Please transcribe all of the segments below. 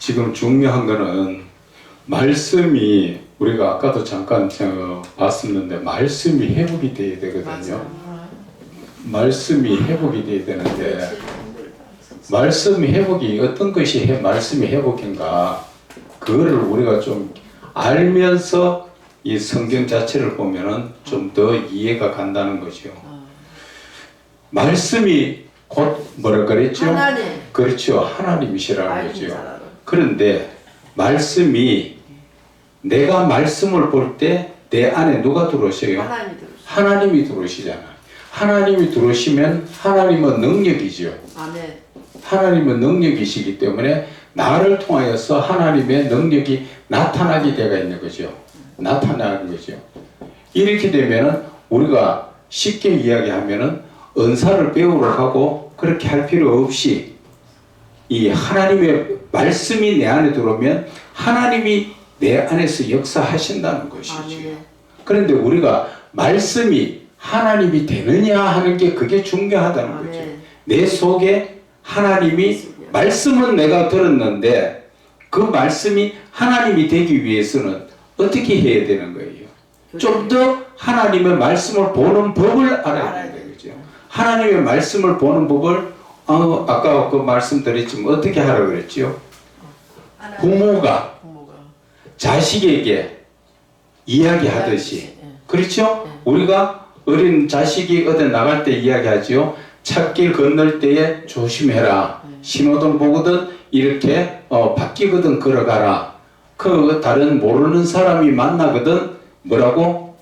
지금 중요한 거는 말씀이 우리가 아까도 잠깐 봤었는데 말씀이 회복이 돼야 되거든요. 말씀이 회복이 돼야 되는데 말씀 회복이 어떤 것이 말씀이 회복인가 그거를 우리가 좀 알면서 이 성경 자체를 보면은 좀 더 이해가 간다는 거죠. 말씀이 곧 뭐라 그랬죠? 하나님. 그렇죠. 하나님이시라는 거죠. 그런데 말씀이 내가 말씀을 볼 때 내 안에 누가 들어오셔요? 하나님이 들어오시잖아. 하나님이 들어오시면 하나님은 능력이죠. 아멘. 하나님은 능력이시기 때문에 나를 통하여서 하나님의 능력이 나타나게 되어 있는 거죠. 나타나는 거죠. 이렇게 되면은 우리가 쉽게 이야기하면은 은사를 배우러 가고 그렇게 할 필요 없이 이 하나님의 말씀이 내 안에 들어오면 하나님이 내 안에서 역사하신다는 것이죠. 그런데 우리가 말씀이 하나님이 되느냐 하는 게 그게 중요하다는 거죠. 내 속에 하나님이 말씀은 내가 들었는데 그 말씀이 하나님이 되기 위해서는 어떻게 해야 되는 거예요? 좀 더 하나님의 말씀을 보는 법을 알아야 되는 거죠. 하나님의 말씀을 보는 법을 아까 그 말씀드렸지만 어떻게 하라고 그랬죠? 부모가 자식에게 이야기하듯이 그렇죠? 우리가 어린 자식이 어디 나갈 때 이야기하죠. 찻길 건널 때에 조심해라. 신호등 보거든 이렇게 바뀌거든 걸어가라. 그 다른 모르는 사람이 만나거든 뭐라고?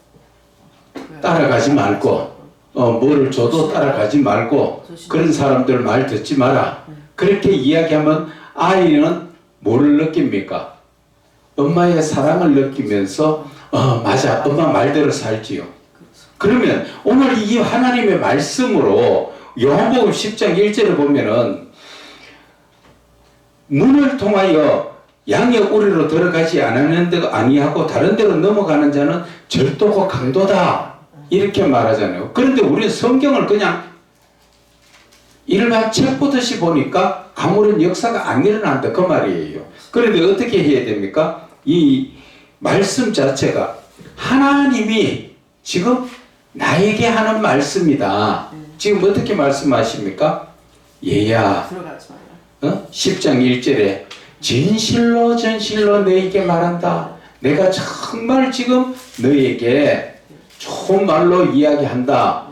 따라가지 말고 뭐를 줘도 따라가지 말고 그런 사람들 말 듣지 마라. 그렇게 이야기하면 아이는 뭐를 느낍니까? 엄마의 사랑을 느끼면서 맞아 엄마 말대로 살지요. 그러면 오늘 이 하나님의 말씀으로 요한복음 10장 1절을 보면은 문을 통하여 양의 우리로 들어가지 않았는데 아니하고 다른 데로 넘어가는 자는 절도고 강도다 이렇게 말하잖아요. 그런데 우리는 성경을 그냥 일반 책 보듯이 보니까 아무런 역사가 안 일어난다 그 말이에요. 그런데 어떻게 해야 됩니까? 이 말씀 자체가 하나님이 지금 나에게 하는 말씀이다. 지금 어떻게 말씀하십니까? 얘야 10장 1절에 진실로 진실로 너에게 말한다. 내가 정말 지금 너에게 좋은 말로 이야기한다.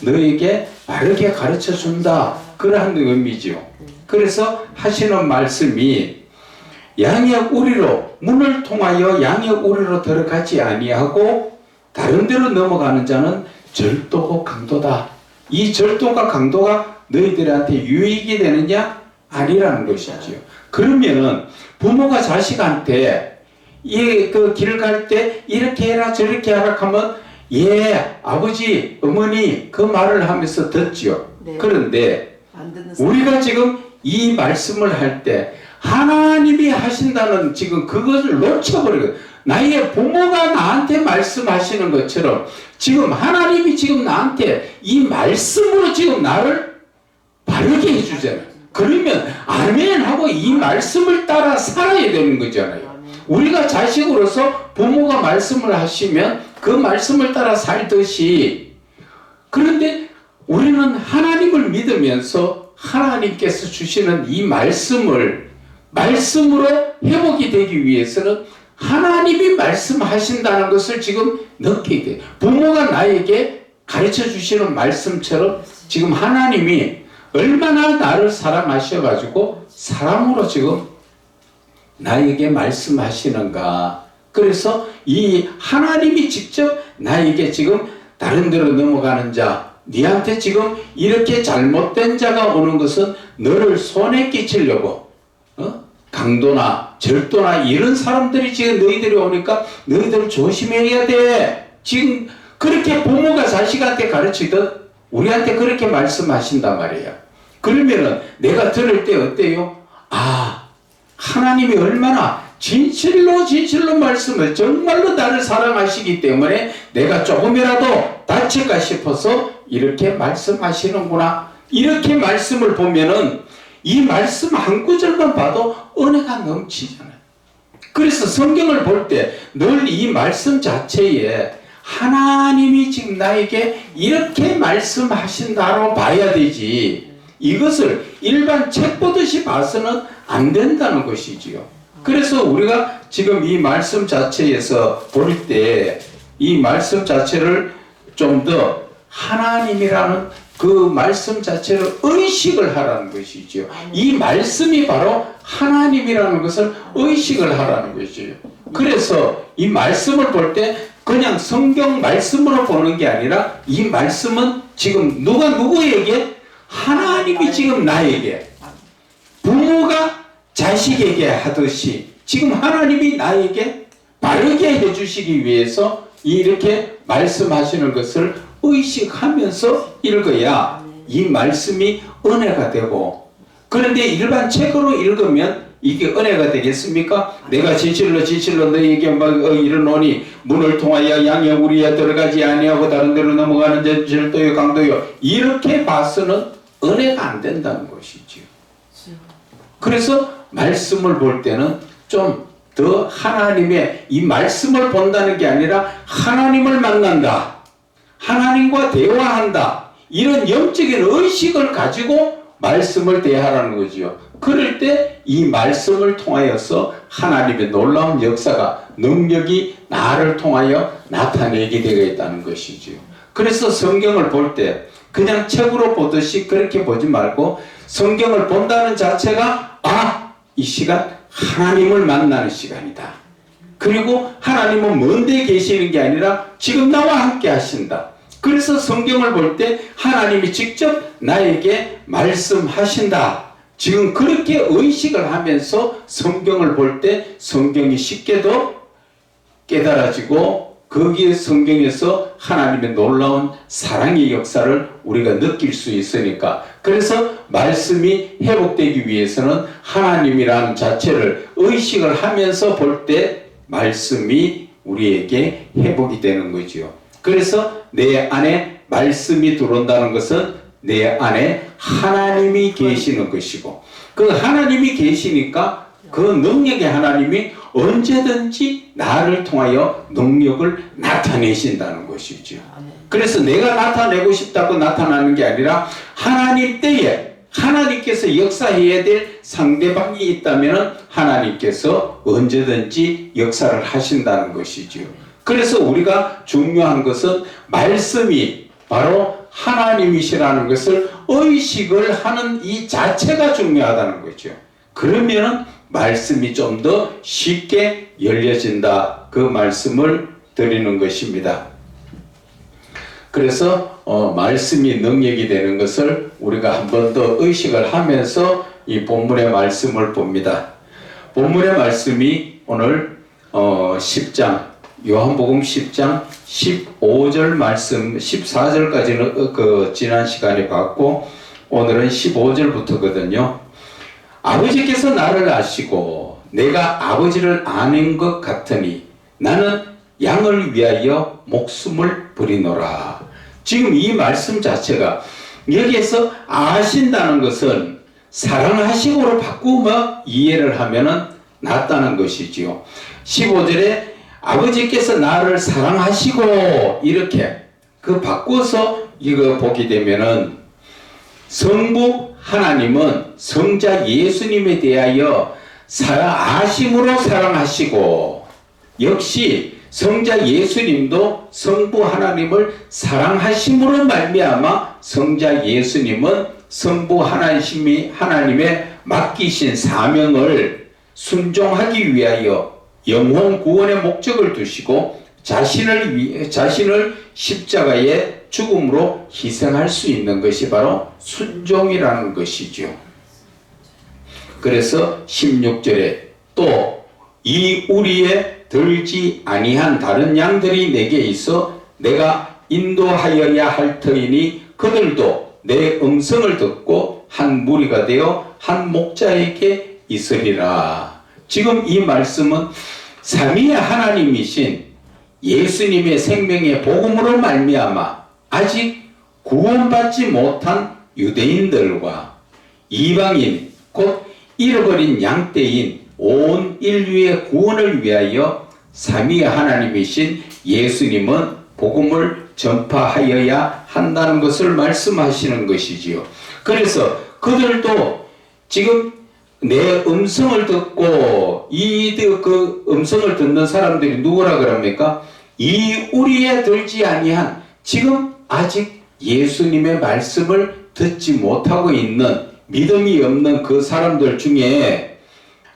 너에게 바르게 가르쳐 준다. 그러한 의미죠. 그래서 하시는 말씀이 양의 우리로 문을 통하여 양의 우리로 들어가지 아니하고 다른 데로 넘어가는 자는 절도고 강도다. 이 절도가 강도가 너희들한테 유익이 되느냐? 아니라는 것이죠. 그러면은 부모가 자식한테 그 길 갈 때 이렇게 해라 저렇게 하라 하면 예 아버지 어머니 그 말을 하면서 듣죠. 그런데 우리가 지금 이 말씀을 할 때 하나님이 하신다는 지금 그것을 놓쳐버리고 나의 부모가 나한테 말씀하시는 것처럼 지금 하나님이 지금 나한테 이 말씀으로 지금 나를 바르게 해주잖아요. 그러면 아멘 하고 이 말씀을 따라 살아야 되는 거잖아요. 우리가 자식으로서 부모가 말씀을 하시면 그 말씀을 따라 살듯이 그런데 우리는 하나님을 믿으면서 하나님께서 주시는 이 말씀으로 회복이 되기 위해서는 하나님이 말씀하신다는 것을 지금 느끼게 돼요. 부모가 나에게 가르쳐 주시는 말씀처럼 지금 하나님이 얼마나 나를 사랑하셔가지고 사랑으로 지금 나에게 말씀하시는가. 그래서 이 하나님이 직접 나에게 지금 다른 데로 넘어가는 자 니한테 지금 이렇게 잘못된 자가 오는 것은 너를 손에 끼치려고 강도나 절도나 이런 사람들이 지금 너희들이 오니까 너희들 조심해야 돼. 지금 그렇게 부모가 자식한테 가르치듯 우리한테 그렇게 말씀하신단 말이에요. 그러면은 내가 들을 때 어때요? 하나님이 얼마나 진실로 말씀을 정말로 나를 사랑하시기 때문에 내가 조금이라도 다칠까 싶어서 이렇게 말씀하시는구나. 이렇게 말씀을 보면은 이 말씀 한 구절만 봐도 은혜가 넘치잖아요. 그래서 성경을 볼 때 늘 이 말씀 자체에 하나님이 지금 나에게 이렇게 말씀하신다로 봐야 되지, 이것을 일반 책 보듯이 봐서는 안 된다는 것이지요. 그래서 우리가 지금 이 말씀 자체에서 볼 때 이 말씀 자체를 좀 더 하나님이라는 그 말씀 자체를 의식을 하라는 것이죠. 이 말씀이 바로 하나님이라는 것을 의식을 하라는 것이죠. 그래서 이 말씀을 볼 때 그냥 성경 말씀으로 보는 게 아니라 이 말씀은 지금 누가 누구에게, 하나님이 지금 나에게, 부모가 자식에게 하듯이 지금 하나님이 나에게 바르게 해주시기 위해서 이렇게 말씀하시는 것을 의식하면서 읽어야 이 말씀이 은혜가 되고, 그런데 일반 책으로 읽으면 이게 은혜가 되겠습니까? 내가 지실로 너희에게 이르노니 문을 통하여 양의 우리에 들어가지 아니하고 다른 데로 넘어가는 자 절도요 강도요, 이렇게 봐서는 은혜가 안 된다는 것이지요. 그래서 말씀을 볼 때는 좀 더 하나님의 이 말씀을 본다는 게 아니라 하나님을 만난다, 하나님과 대화한다, 이런 영적인 의식을 가지고 말씀을 대하라는 거지요. 그럴 때 이 말씀을 통하여서 하나님의 놀라운 역사가, 능력이 나를 통하여 나타내게 되겠다는 것이지요. 그래서 성경을 볼 때 그냥 책으로 보듯이 그렇게 보지 말고, 성경을 본다는 자체가 이 시간 하나님을 만나는 시간이다. 그리고 하나님은 먼데 계시는 게 아니라 지금 나와 함께 하신다. 그래서 성경을 볼 때 하나님이 직접 나에게 말씀하신다. 지금 그렇게 의식을 하면서 성경을 볼 때 성경이 쉽게도 깨달아지고, 거기에 성경에서 하나님의 놀라운 사랑의 역사를 우리가 느낄 수 있으니까, 그래서 말씀이 회복되기 위해서는 하나님이라는 자체를 의식을 하면서 볼 때 말씀이 우리에게 회복이 되는 거지요. 그래서 내 안에 말씀이 들어온다는 것은 내 안에 하나님이 계시는 것이고, 그 하나님이 계시니까 그 능력의 하나님이 언제든지 나를 통하여 능력을 나타내신다는 것이죠. 그래서 내가 나타내고 싶다고 나타나는 게 아니라 하나님 때에 하나님께서 역사해야 될 상대방이 있다면 하나님께서 언제든지 역사를 하신다는 것이죠. 그래서 우리가 중요한 것은 말씀이 바로 하나님이시라는 것을 의식을 하는 이 자체가 중요하다는 거죠. 그러면은 말씀이 좀 더 쉽게 열려진다, 그 말씀을 드리는 것입니다. 그래서 말씀이 능력이 되는 것을 우리가 한 번 더 의식을 하면서 이 본문의 말씀을 봅니다. 본문의 말씀이 오늘 10장, 요한복음 10장 15절 말씀, 14절까지는 지난 시간에 봤고, 오늘은 15절부터거든요. 아버지께서 나를 아시고 내가 아버지를 아는 것 같으니 나는 양을 위하여 목숨을 버리노라. 지금 이 말씀 자체가 여기에서 아신다는 것은 사랑하시고로 바꾸어 이해를 하면은 낫다는 것이지요. 15절에 아버지께서 나를 사랑하시고 이렇게 바꾸어서 이거 보게 되면은, 성부 하나님은 성자 예수님에 대하여 아심으로 사랑하시고, 역시 성자 예수님도 성부 하나님을 사랑하심으로 말미암아 성자 예수님은 성부 하나님의 맡기신 사명을 순종하기 위하여 영혼 구원의 목적을 두시고 자신을 십자가의 죽음으로 희생할 수 있는 것이 바로 순종이라는 것이죠. 그래서 16절에 또 이 우리에 들지 아니한 다른 양들이 내게 있어 내가 인도하여야 할 터이니 그들도 내 음성을 듣고 한 무리가 되어 한 목자에게 있으리라. 지금 이 말씀은 삼위의 하나님이신 예수님의 생명의 복음으로 말미암아 아직 구원받지 못한 유대인들과 이방인 곧 잃어버린 양떼인 온 인류의 구원을 위하여 삼위의 하나님이신 예수님은 복음을 전파하여야 한다는 것을 말씀하시는 것이지요. 그래서 그들도 지금 내 음성을 듣고 그 음성을 듣는 사람들이 누구라 그럽니까? 이 우리에 들지 아니한, 지금 아직 예수님의 말씀을 듣지 못하고 있는 믿음이 없는 그 사람들 중에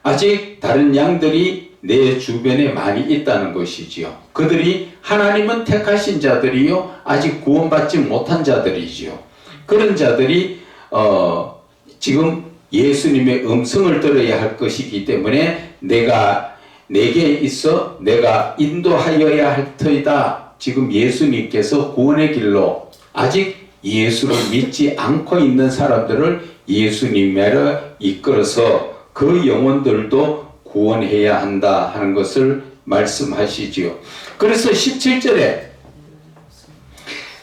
아직 다른 양들이 내 주변에 많이 있다는 것이지요. 그들이 하나님은 택하신 자들이요 아직 구원받지 못한 자들이지요. 그런 자들이 지금 예수님의 음성을 들어야 할 것이기 때문에 내게 있어 내가 인도하여야 할 터이다. 지금 예수님께서 구원의 길로 아직 예수를 믿지 않고 있는 사람들을 예수님으로 이끌어서 그 영혼들도 구원해야 한다 하는 것을 말씀하시지요. 그래서 17절에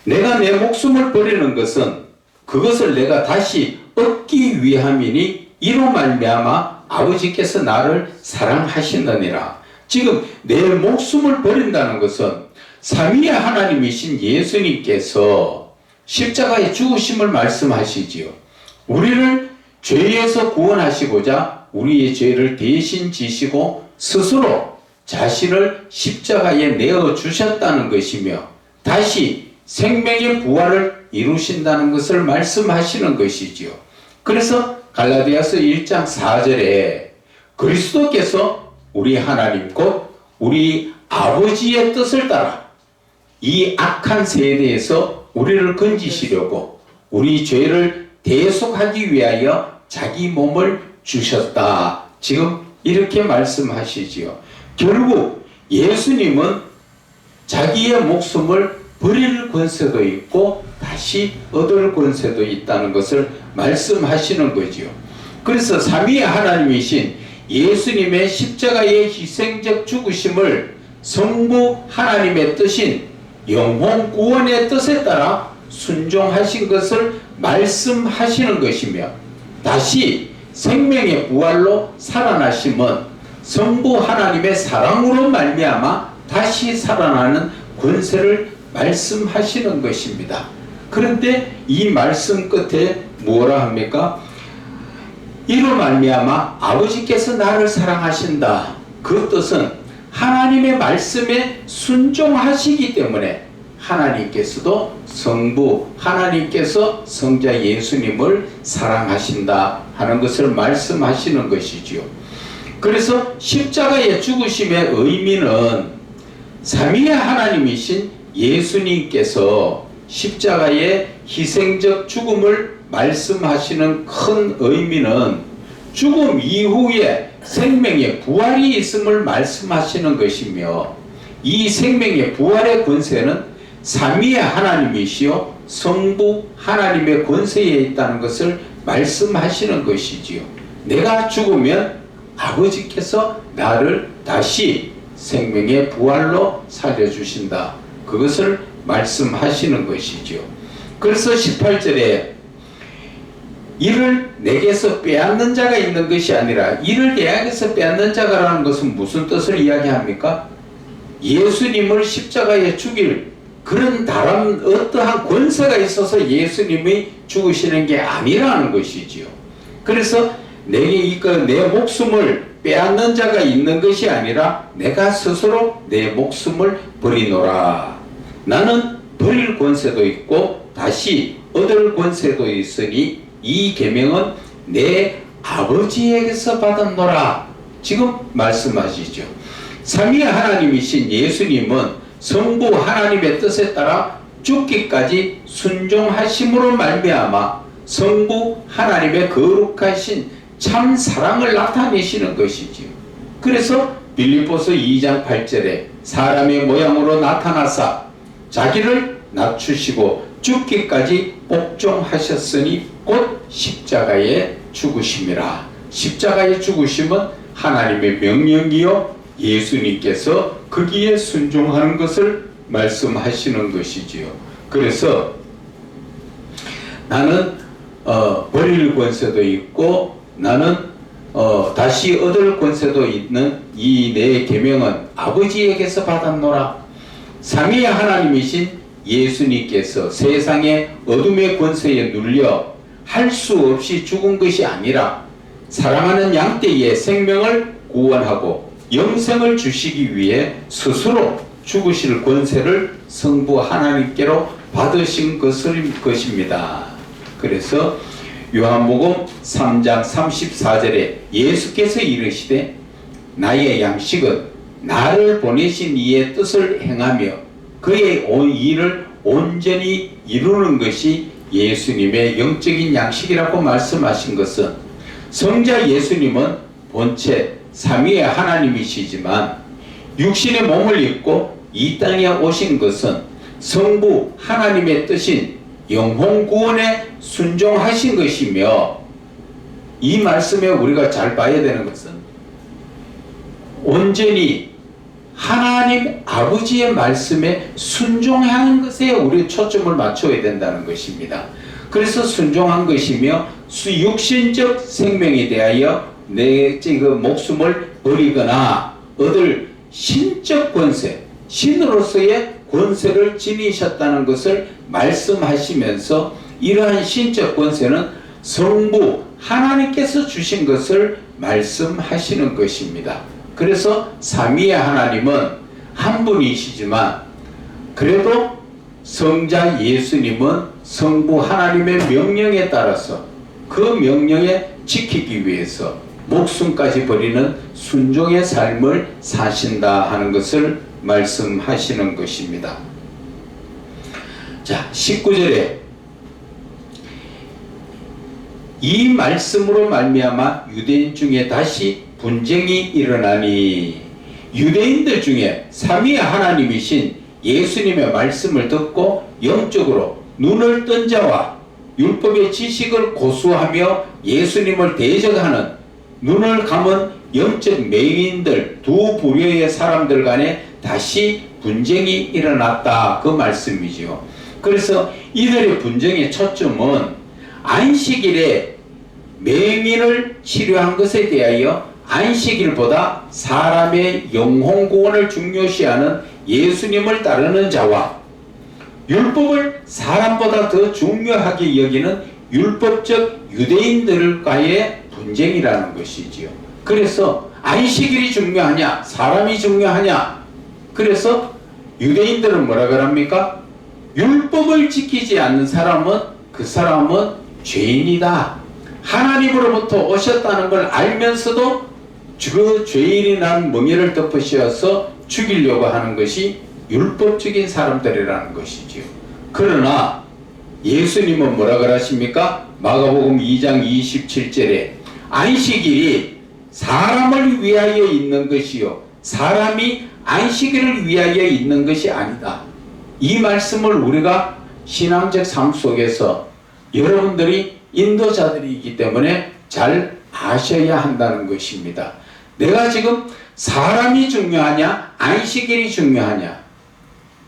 내가 내 목숨을 버리는 것은 그것을 내가 다시 얻기 위함이니 이로 말미암아 아버지께서 나를 사랑하시느니라. 지금 내 목숨을 버린다는 것은 삼위의 하나님이신 예수님께서 십자가의 죽으심을 말씀하시지요. 우리를 죄에서 구원하시고자 우리의 죄를 대신 지시고 스스로 자신을 십자가에 내어 주셨다는 것이며 다시 생명의 부활을 이루신다는 것을 말씀하시는 것이지요. 그래서 갈라디아서 1장 4절에 그리스도께서 우리 하나님 곧 우리 아버지의 뜻을 따라 이 악한 세대에서 우리를 건지시려고 우리 죄를 대속하기 위하여 자기 몸을 주셨다. 지금 이렇게 말씀하시지요. 결국 예수님은 자기의 목숨을 버릴 권세도 있고 다시 얻을 권세도 있다는 것을 말씀하시는 거지요. 그래서 삼위의 하나님이신 예수님의 십자가의 희생적 죽으심을 성부 하나님의 뜻인 영혼 구원의 뜻에 따라 순종하신 것을 말씀하시는 것이며 다시 생명의 부활로 살아나심은 성부 하나님의 사랑으로 말미암아 다시 살아나는 권세를 말씀하시는 것입니다. 그런데 이 말씀 끝에 뭐라 합니까? 이로 말미암아 아버지께서 나를 사랑하신다. 그 뜻은 하나님의 말씀에 순종하시기 때문에 하나님께서도 성부 하나님께서 성자 예수님을 사랑하신다 하는 것을 말씀하시는 것이지요. 그래서 십자가의 죽으심의 의미는 삼위의 하나님이신 예수님께서 십자가의 희생적 죽음을 말씀하시는 큰 의미는 죽음 이후에 생명의 부활이 있음을 말씀하시는 것이며 이 생명의 부활의 권세는 삼위의 하나님이시요 성부 하나님의 권세에 있다는 것을 말씀하시는 것이지요. 내가 죽으면 아버지께서 나를 다시 생명의 부활로 살려주신다. 그것을 말씀하시는 것이지요. 그래서 18절에 이를 내게서 빼앗는 자가 있는 것이 아니라 이를 내게서 빼앗는 자가라는 것은 무슨 뜻을 이야기합니까? 예수님을 십자가에 죽일 그런 다른 어떠한 권세가 있어서 예수님이 죽으시는 게 아니라는 것이지요. 그래서 내 목숨을 빼앗는 자가 있는 것이 아니라 내가 스스로 내 목숨을 버리노라. 나는 버릴 권세도 있고 다시 얻을 권세도 있으니 이 계명은 내 아버지에게서 받았노라. 지금 말씀하시죠. 삼위의 하나님이신 예수님은 성부 하나님의 뜻에 따라 죽기까지 순종하심으로 말미암아 성부 하나님의 거룩하신 참 사랑을 나타내시는 것이지요. 그래서 빌립보서 2장 8절에 사람의 모양으로 나타나사 자기를 낮추시고 죽기까지 복종하셨으니 곧 십자가에 죽으심이라. 십자가의 죽으심은 하나님의 명령이요 예수님께서 거기에 순종하는 것을 말씀하시는 것이지요. 그래서 나는 버릴 권세도 있고 나는 다시 얻을 권세도 있는 이 내 계명은 아버지에게서 받았노라. 삼위의 하나님이신 예수님께서 세상의 어둠의 권세에 눌려 할 수 없이 죽은 것이 아니라 사랑하는 양떼의 생명을 구원하고 영생을 주시기 위해 스스로 죽으실 권세를 성부 하나님께로 받으신 것입니다. 그래서 요한복음 3장 34절에 예수께서 이르시되 나의 양식은 나를 보내신 이의 뜻을 행하며 그의 일을 온전히 이루는 것이 예수님의 영적인 양식이라고 말씀하신 것은 성자 예수님은 본체 삼위의 하나님이시지만 육신의 몸을 입고 이 땅에 오신 것은 성부 하나님의 뜻인 영혼 구원에 순종하신 것이며, 이 말씀에 우리가 잘 봐야 되는 것은 온전히 하나님 아버지의 말씀에 순종하는 것에 우리 초점을 맞춰야 된다는 것입니다. 그래서 순종한 것이며 육신적 생명에 대하여 내 목숨을 버리거나 얻을 신적 권세, 신으로서의 권세를 지니셨다는 것을 말씀하시면서 이러한 신적 권세는 성부 하나님께서 주신 것을 말씀하시는 것입니다. 그래서 삼위의 하나님은 한 분이시지만 그래도 성자 예수님은 성부 하나님의 명령에 따라서 그 명령에 지키기 위해서 목숨까지 버리는 순종의 삶을 사신다 하는 것을 말씀하시는 것입니다. 자, 19절에 이 말씀으로 말미암아 유대인 중에 다시 분쟁이 일어나니, 유대인들 중에 삼위의 하나님이신 예수님의 말씀을 듣고 영적으로 눈을 뜬 자와 율법의 지식을 고수하며 예수님을 대적하는 눈을 감은 영적 맹인들 두 부류의 사람들 간에 다시 분쟁이 일어났다, 그 말씀이지요. 그래서 이들의 분쟁의 초점은 안식일에 맹인을 치료한 것에 대하여 안식일보다 사람의 영혼 구원을 중요시하는 예수님을 따르는 자와 율법을 사람보다 더 중요하게 여기는 율법적 유대인들과의 분쟁이라는 것이지요. 그래서 안식일이 중요하냐 사람이 중요하냐, 그래서 유대인들은 뭐라 그럽니까? 율법을 지키지 않는 사람은 그 사람은 죄인이다, 하나님으로부터 오셨다는 걸 알면서도 그 죄인이란 멍에를 덮으셔서 죽이려고 하는 것이 율법적인 사람들이라는 것이지요. 그러나 예수님은 뭐라 그러십니까? 마가복음 2장 27절에 안식일이 사람을 위하여 있는 것이요 사람이 안식일을 위하여 있는 것이 아니다. 이 말씀을 우리가 신앙적 삶 속에서 여러분들이 인도자들이기 때문에 잘 아셔야 한다는 것입니다. 내가 지금 사람이 중요하냐 안식일이 중요하냐,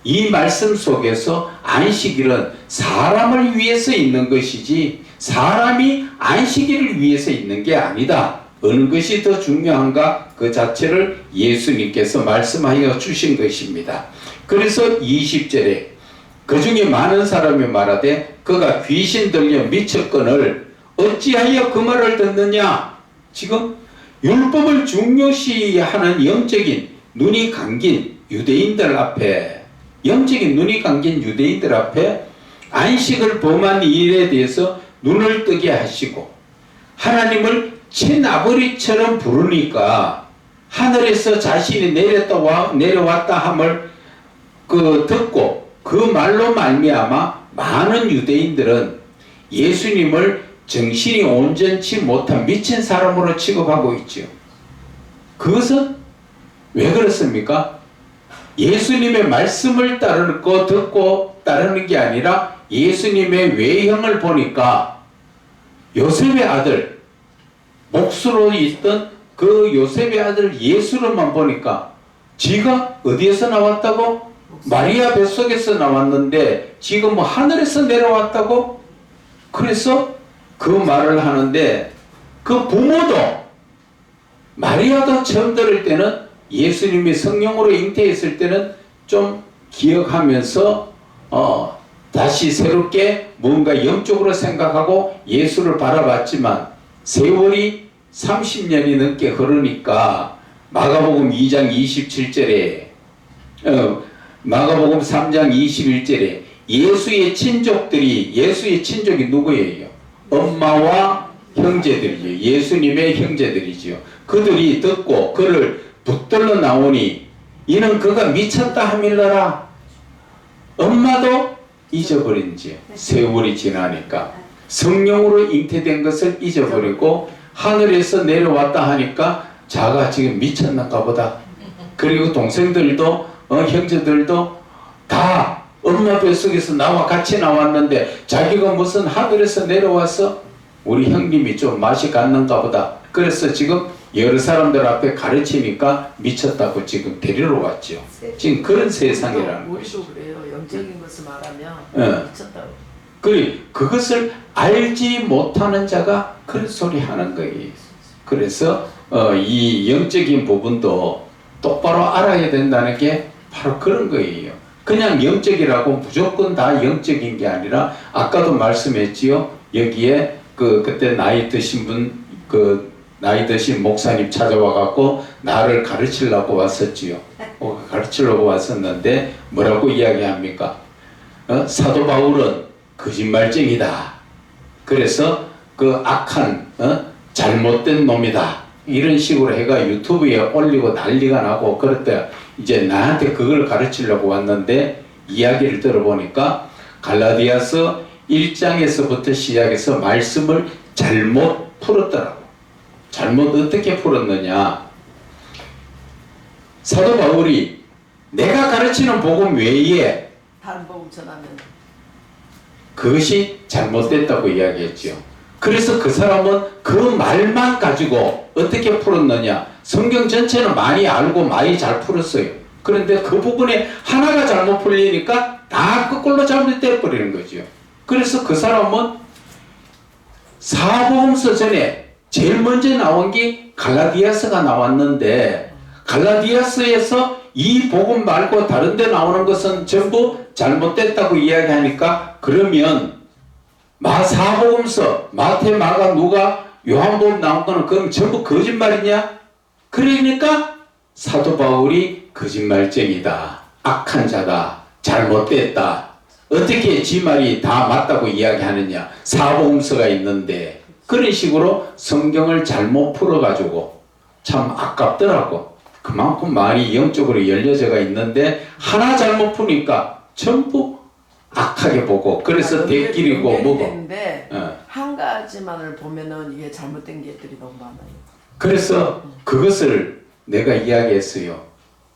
이 말씀 속에서 안식일은 사람을 위해서 있는 것이지 사람이 안식일을 위해서 있는 게 아니다. 어느 것이 더 중요한가, 그 자체를 예수님께서 말씀하여 주신 것입니다. 그래서 20절에 그 중에 많은 사람이 말하되 그가 귀신 들려 미쳤거늘 어찌하여 그 말을 듣느냐. 지금 율법을 중요시하는 영적인 눈이 감긴 유대인들 앞에, 영적인 눈이 감긴 유대인들 앞에 안식을 범한 일에 대해서 눈을 뜨게 하시고 하나님을 친아버지처럼 부르니까 하늘에서 자신이 내려왔다 함을 듣고 그 말로 말미암아 많은 유대인들은 예수님을 정신이 온전치 못한 미친 사람으로 취급하고 있죠. 그것은 왜 그렇습니까? 예수님의 말씀을 듣고 따르는 게 아니라 예수님의 외형을 보니까 요셉의 아들, 목수로 있던 그 요셉의 아들 예수로만 보니까 지가 어디에서 나왔다고? 마리아 뱃속에서 나왔는데 지금 하늘에서 내려왔다고? 그래서 그 말을 하는데 그 부모도 마리아도 처음 들을 때는 예수님이 성령으로 잉태했을 때는 좀 기억하면서 다시 새롭게 뭔가 영적으로 생각하고 예수를 바라봤지만 세월이 30년이 넘게 흐르니까 마가복음 2장 27절에 마가복음 3장 21절에 예수의 친족이 누구예요? 엄마와 형제들이요. 예수님의 형제들이지요. 그들이 듣고 그를 붙들러 나오니 이는 그가 미쳤다 하밀러라. 엄마도 잊어버린지요. 세월이 지나니까 성령으로 잉태된 것을 잊어버리고 하늘에서 내려왔다 하니까 자가 지금 미쳤는가 보다. 그리고 동생들도 형제들도 다 엄마 뱃속에서 나와 같이 나왔는데 자기가 무슨 하늘에서 내려와서 우리 형님이 좀 맛이 갔는가 보다. 그래서 지금 여러 사람들 앞에 가르치니까 미쳤다고 지금 데리러 왔죠. 지금 그런 세상이라는 거죠. 우리도 그래요. 영적인 것을 말하면 미쳤다고. 그것을 알지 못하는 자가 그런 소리 하는 거예요. 그래서 이 영적인 부분도 똑바로 알아야 된다는 게 바로 그런 거예요. 그냥 영적이라고 무조건 다 영적인 게 아니라 아까도 말씀했지요. 여기에 그때 나이 드신 목사님 찾아와 갖고 나를 가르치려고 왔었지요. 가르치려고 왔었는데 뭐라고 이야기합니까? 사도 바울은 거짓말쟁이다. 그래서 그 악한 잘못된 놈이다. 이런 식으로 해가 유튜브에 올리고 난리가 나고 그랬다. 이제 나한테 그걸 가르치려고 왔는데 이야기를 들어보니까 갈라디아서 1장에서부터 시작해서 말씀을 잘못 풀었더라고. 잘못 어떻게 풀었느냐. 사도 바울이 내가 가르치는 복음 외에 다른 복음 전하면 그것이 잘못됐다고 이야기했죠. 그래서 그 사람은 그 말만 가지고 어떻게 풀었느냐. 성경 전체는 많이 알고 많이 잘 풀었어요. 그런데 그 부분에 하나가 잘못 풀리니까 다 거꾸로 잘못돼 버리는 거죠. 그래서 그 사람은 사복음서 전에 제일 먼저 나온 게 갈라디아서가 나왔는데 갈라디아서에서 이 복음 말고 다른 데 나오는 것은 전부 잘못됐다고 이야기하니까 그러면 사복음서 마태, 마가, 누가, 요한복음 나온 거는 그럼 전부 거짓말이냐? 그러니까 사도 바울이 거짓말쟁이다, 악한 자다, 잘못됐다. 어떻게 지 말이 다 맞다고 이야기하느냐? 사복음서가 있는데 그런 식으로 성경을 잘못 풀어가지고 참 아깝더라고. 그만큼 많이 영적으로 열려져가 있는데 하나 잘못 푸니까 전부 악하게 보고 그래서 대끼리고 뭐고. 한 가지만을 보면은 이게 잘못된 게들이 너무 많아요. 그래서 그것을 내가 이야기했어요.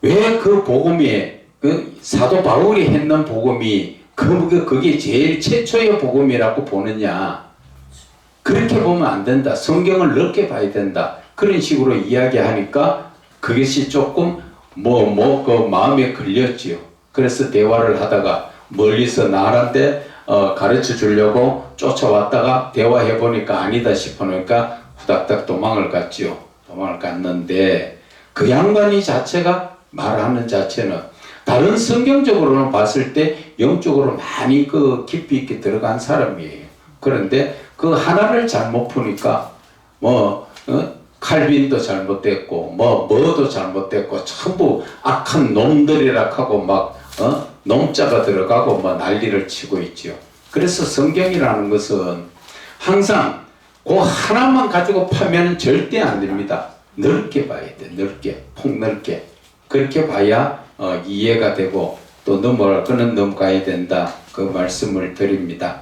왜 그 복음이 그 사도 바울이 했는 복음이 그게 제일 최초의 복음이라고 보느냐? 그렇게 보면 안 된다. 성경을 넓게 봐야 된다. 그런 식으로 이야기하니까 그것이 조금 그 마음에 걸렸지요. 그래서 대화를 하다가 멀리서 나한테 가르쳐 주려고 쫓아왔다가 대화해 보니까 아니다 싶으니까 후닥닥 도망을 갔지요. 도망을 갔는데 그 양반이 자체가 말하는 자체는 다른 성경적으로는 봤을 때 영적으로 많이 깊이 있게 들어간 사람이에요. 그런데 그 하나를 잘못 푸니까 칼빈도 잘못됐고 뭐도 잘못됐고 전부 악한 놈들이라 하고 막 놈자가 들어가고 난리를 치고 있죠. 그래서 성경이라는 것은 항상 그 하나만 가지고 파면 절대 안 됩니다. 넓게 봐야 돼. 넓게, 폭넓게. 그렇게 봐야 이해가 되고 또 넘어갈 거는 넘어가야 된다. 그 말씀을 드립니다.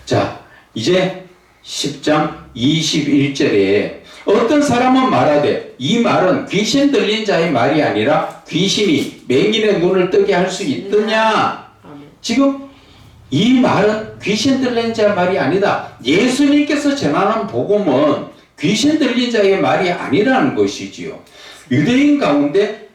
자, 이제 10장 21절에 어떤 사람은 말하되 이 말은 귀신 들린 자의 말이 아니라 귀신이 맹인의 눈을 뜨게 할 수 있느냐. 지금 이 말은 귀신 들린 자의 말이 아니다. 예수님께서 전하는 복음은 귀신 들린 자의 말이 아니라는 것이지요. 유대인 가운데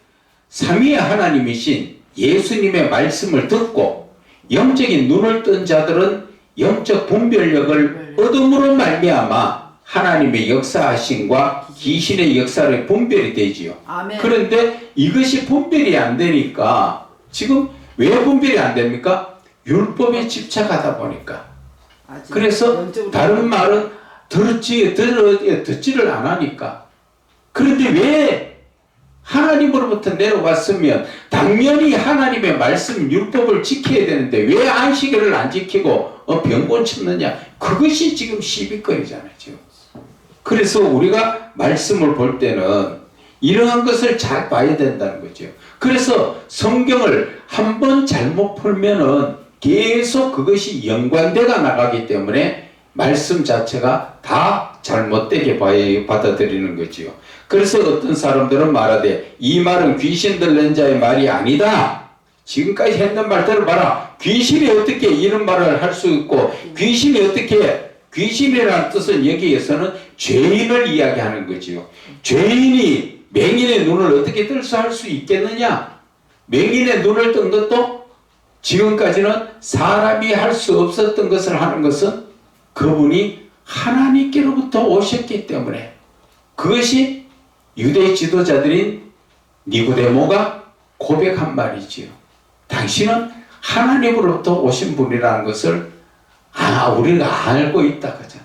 삼위의 하나님이신 예수님의 말씀을 듣고 영적인 눈을 뜬 자들은 영적 분별력을 얻음으로 말미암아 하나님의 역사하심과 귀신의 역사를 분별이 되지요. 아멘. 그런데 이것이 분별이 안 되니까 지금 왜 분별이 안 됩니까? 율법에 집착하다 보니까. 아직 그래서 영적으로 다른 말은 듣지를 안 하니까. 그런데 왜 하나님으로부터 내려왔으면 당연히 하나님의 말씀 율법을 지켜야 되는데 왜 안식일을 안 지키고 병곤 쳤느냐? 그것이 지금 시비거리잖아요. 지금. 그래서 우리가 말씀을 볼 때는 이러한 것을 잘 봐야 된다는 거죠. 그래서 성경을 한번 잘못 풀면은 계속 그것이 연관되가 나가기 때문에 말씀 자체가 다 잘못되게 받아들이는 거지요. 그래서 어떤 사람들은 말하되 이 말은 귀신 들린 자의 말이 아니다. 지금까지 했던 말 들어봐라. 귀신이 어떻게 이런 말을 할 수 있고 귀신이 어떻게 귀신이라는 뜻은 여기에서는 죄인을 이야기하는 거지요. 죄인이 맹인의 눈을 어떻게 들서 할 수 있겠느냐? 맹인의 눈을 뜬 것도 지금까지는 사람이 할 수 없었던 것을 하는 것은 그분이 하나님께로부터 오셨기 때문에 그것이 유대 지도자들인 니고데모가 고백한 말이지요. 당신은 하나님으로부터 오신 분이라는 것을 우리가 알고 있다 그잖아.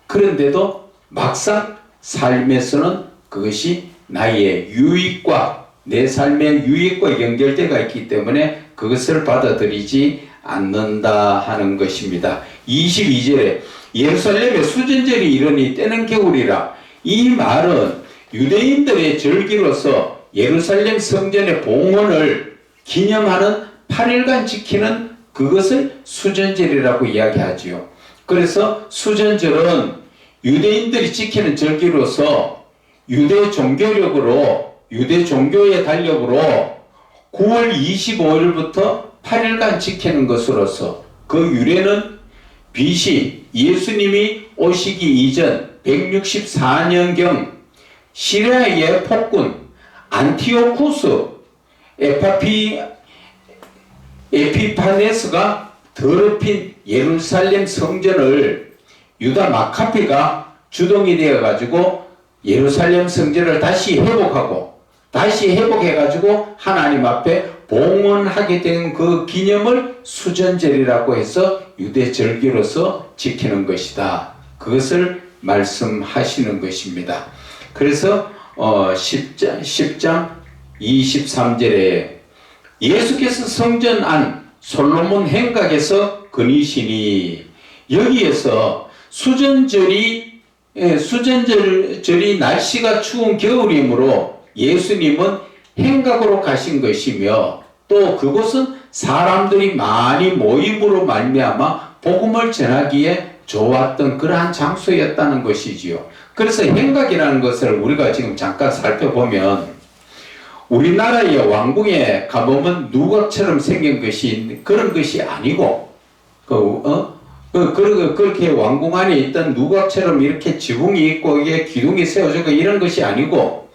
그런데도 막상 삶에서는 그것이 나의 유익과 내 삶의 유익과 연결되어 있기 때문에 그것을 받아들이지 않는다 하는 것입니다. 22절에 예루살렘에 수전절이 이르니 때는 겨울이라. 이 말은 유대인들의 절기로서 예루살렘 성전의 봉헌을 기념하는 8일간 지키는 그것을 수전절이라고 이야기하지요. 그래서 수전절은 유대인들이 지키는 절기로서 유대 종교력으로 유대 종교의 달력으로 9월 25일부터 8일간 지키는 것으로서 그 유래는 BC 예수님이 오시기 이전 164년경 시리아의 폭군 안티오쿠스 에피파네스가 더럽힌 예루살렘 성전을 유다 마카피가 주동이 되어 가지고 예루살렘 성전을 다시 회복해 가지고 하나님 앞에 봉헌하게 된 그 기념을 수전절이라고 해서 유대 절기로서 지키는 것이다. 그것을 말씀하시는 것입니다. 그래서 10장 23절에 예수께서 성전 안 솔로몬 행각에서 거니시니 여기에서 수전절이 날씨가 추운 겨울이므로 예수님은 행각으로 가신 것이며 또 그곳은 사람들이 많이 모임으로 말미암아 복음을 전하기에 좋았던 그러한 장소였다는 것이지요. 그래서 행각이라는 것을 우리가 지금 잠깐 살펴보면 우리나라의 왕궁에 가보면 누각처럼 생긴 것이 그런 것이 아니고 그렇게 왕궁 안에 있던 누각처럼 이렇게 지붕이 있고 이게 기둥이 세워지고 이런 것이 아니고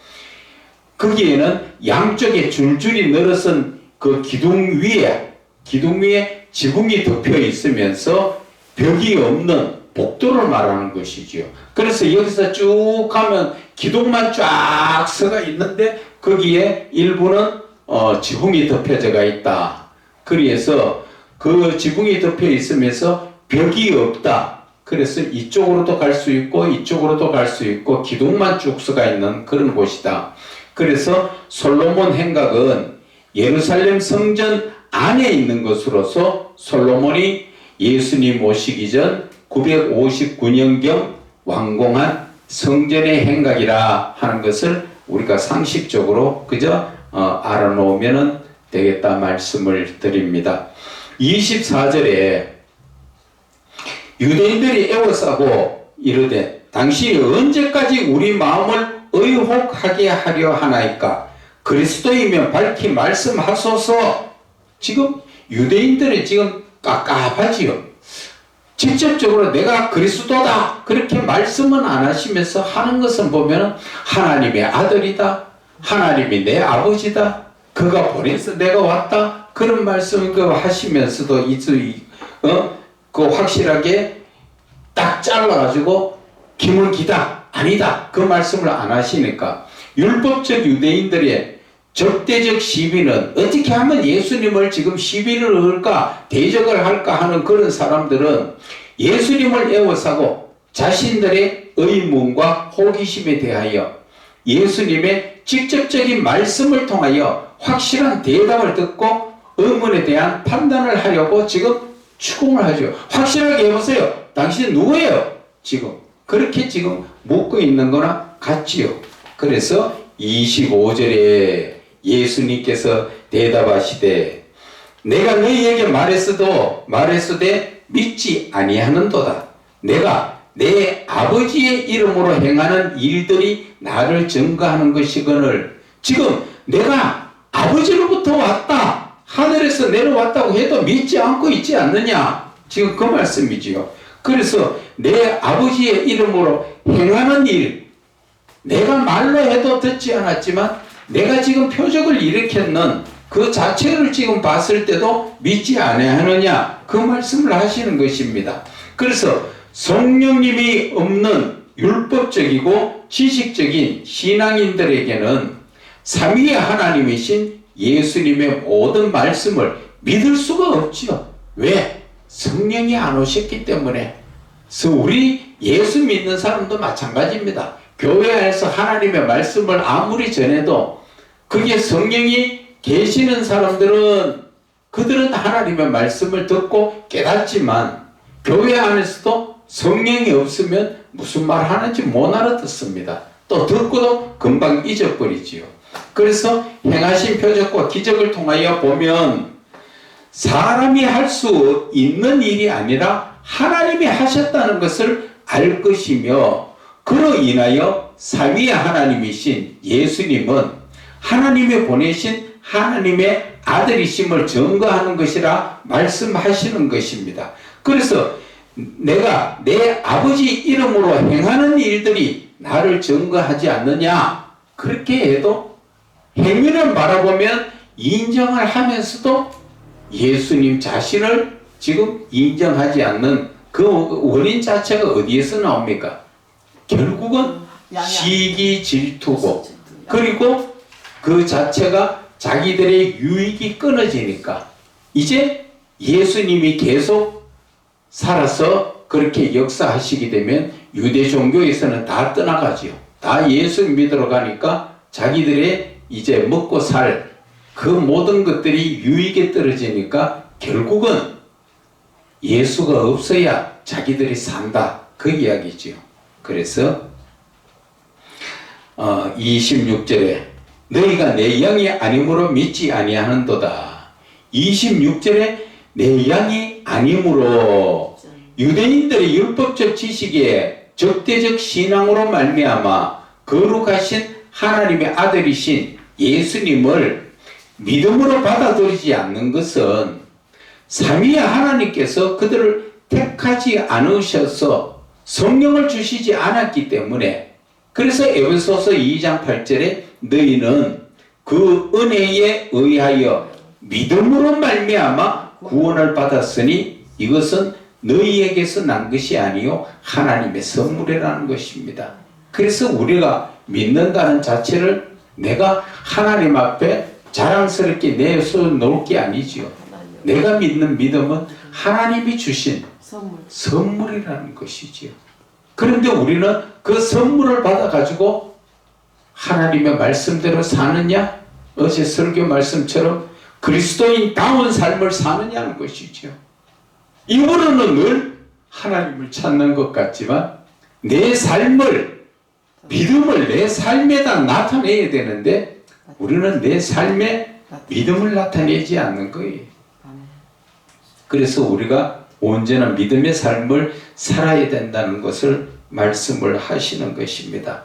거기에는 양쪽에 줄줄이 늘어선 그 기둥 위에 지붕이 덮여 있으면서 벽이 없는 복도를 말하는 것이지요. 그래서 여기서 쭉 가면 기둥만 쫙 서가 있는데 거기에 일부는 지붕이 덮여져가 있다. 그래서 그 지붕이 덮여 있으면서 벽이 없다. 그래서 이쪽으로도 갈 수 있고 이쪽으로도 갈 수 있고 기둥만 쭉 서가 있는 그런 곳이다. 그래서 솔로몬 행각은 예루살렘 성전 안에 있는 것으로서 솔로몬이 예수님 오시기 전 959년경 완공한 성전의 행각이라 하는 것을 우리가 상식적으로 그저 알아놓으면 되겠다 말씀을 드립니다. 24절에 유대인들이 애워싸고 이르되 당신이 언제까지 우리 마음을 의혹하게 하려 하나이까? 그리스도이면 밝히 말씀하소서. 지금 유대인들이 지금 깝깝하지요. 직접적으로 내가 그리스도다 그렇게 말씀은 안 하시면서 하는 것은 보면 하나님의 아들이다, 하나님이 내 아버지다, 그가 보내서 내가 왔다 그런 말씀을 하시면서도 그 확실하게 딱 잘라가지고 김은기다 아니다 그 말씀을 안 하시니까 율법적 유대인들의 적대적 시비는 어떻게 하면 예수님을 지금 시비를 걸까 대적을 할까 하는 그런 사람들은 예수님을 애워싸고 자신들의 의문과 호기심에 대하여 예수님의 직접적인 말씀을 통하여 확실한 대답을 듣고 의문에 대한 판단을 하려고 지금 추궁을 하죠. 확실하게 해보세요. 당신 누구예요? 지금 그렇게 지금 묻고 있는 거나 같지요. 그래서 25절에 예수님께서 대답하시되 내가 너희에게 말했으되 믿지 아니하는도다. 내가 내 아버지의 이름으로 행하는 일들이 나를 증거하는 것이거늘 지금 내가 아버지로부터 왔다 하늘에서 내려왔다고 해도 믿지 않고 있지 않느냐 지금 그 말씀이지요. 그래서 내 아버지의 이름으로 행하는 일 내가 말로 해도 듣지 않았지만 내가 지금 표적을 일으켰는 그 자체를 지금 봤을 때도 믿지 아니하느냐 그 말씀을 하시는 것입니다. 그래서 성령님이 없는 율법적이고 지식적인 신앙인들에게는 삼위의 하나님이신 예수님의 모든 말씀을 믿을 수가 없지요. 왜? 성령이 안 오셨기 때문에. 그래서 우리 예수 믿는 사람도 마찬가지입니다. 교회 안에서 하나님의 말씀을 아무리 전해도 그게 성령이 계시는 사람들은 그들은 하나님의 말씀을 듣고 깨닫지만 교회 안에서도 성령이 없으면 무슨 말 하는지 못 알아듣습니다. 또 듣고도 금방 잊어버리지요. 그래서 행하신 표적과 기적을 통하여 보면 사람이 할 수 있는 일이 아니라 하나님이 하셨다는 것을 알 것이며 그로 인하여 삼위의 하나님이신 예수님은 하나님이 보내신 하나님의 아들이심을 증거하는 것이라 말씀하시는 것입니다. 그래서 내가 내 아버지 이름으로 행하는 일들이 나를 증거하지 않느냐 그렇게 해도 행위를 바라보면 인정을 하면서도 예수님 자신을 지금 인정하지 않는 그 원인 자체가 어디에서 나옵니까? 결국은 시기 질투고 그리고 그 자체가 자기들의 유익이 끊어지니까 이제 예수님이 계속 살아서 그렇게 역사하시게 되면 유대 종교에서는 다 떠나가지요. 다 예수 믿으러 가니까 자기들의 이제 먹고 살 그 모든 것들이 유익에 떨어지니까 결국은 예수가 없어야 자기들이 산다. 그 이야기지요. 그래서 26절에 너희가 내 양이 아니므로 믿지 아니하는도다. 26절에 내 양이 아니므로 유대인들의 율법적 지식에 적대적 신앙으로 말미암아 거룩하신 하나님의 아들이신 예수님을 믿음으로 받아들이지 않는 것은 삼위의 하나님께서 그들을 택하지 않으셔서 성령을 주시지 않았기 때문에 그래서 에베소서 2장 8절에 너희는 그 은혜에 의하여 믿음으로 말미암아 구원을 받았으니 이것은 너희에게서 난 것이 아니요 하나님의 선물이라는 것입니다. 그래서 우리가 믿는다는 자체를 내가 하나님 앞에 자랑스럽게 내세워놓을 게 아니지요. 내가 믿는 믿음은 하나님이 주신 선물이라는 것이지요. 그런데 우리는 그 선물을 받아가지고 하나님의 말씀대로 사느냐? 어제 설교 말씀처럼 그리스도인다운 삶을 사느냐는 것이지요. 입으로는 늘 하나님을 찾는 것 같지만 내 삶을, 믿음을 내 삶에다 나타내야 되는데 우리는 내 삶에 믿음을 나타내지 않는 거예요. 그래서 우리가 온전한 믿음의 삶을 살아야 된다는 것을 말씀을 하시는 것입니다.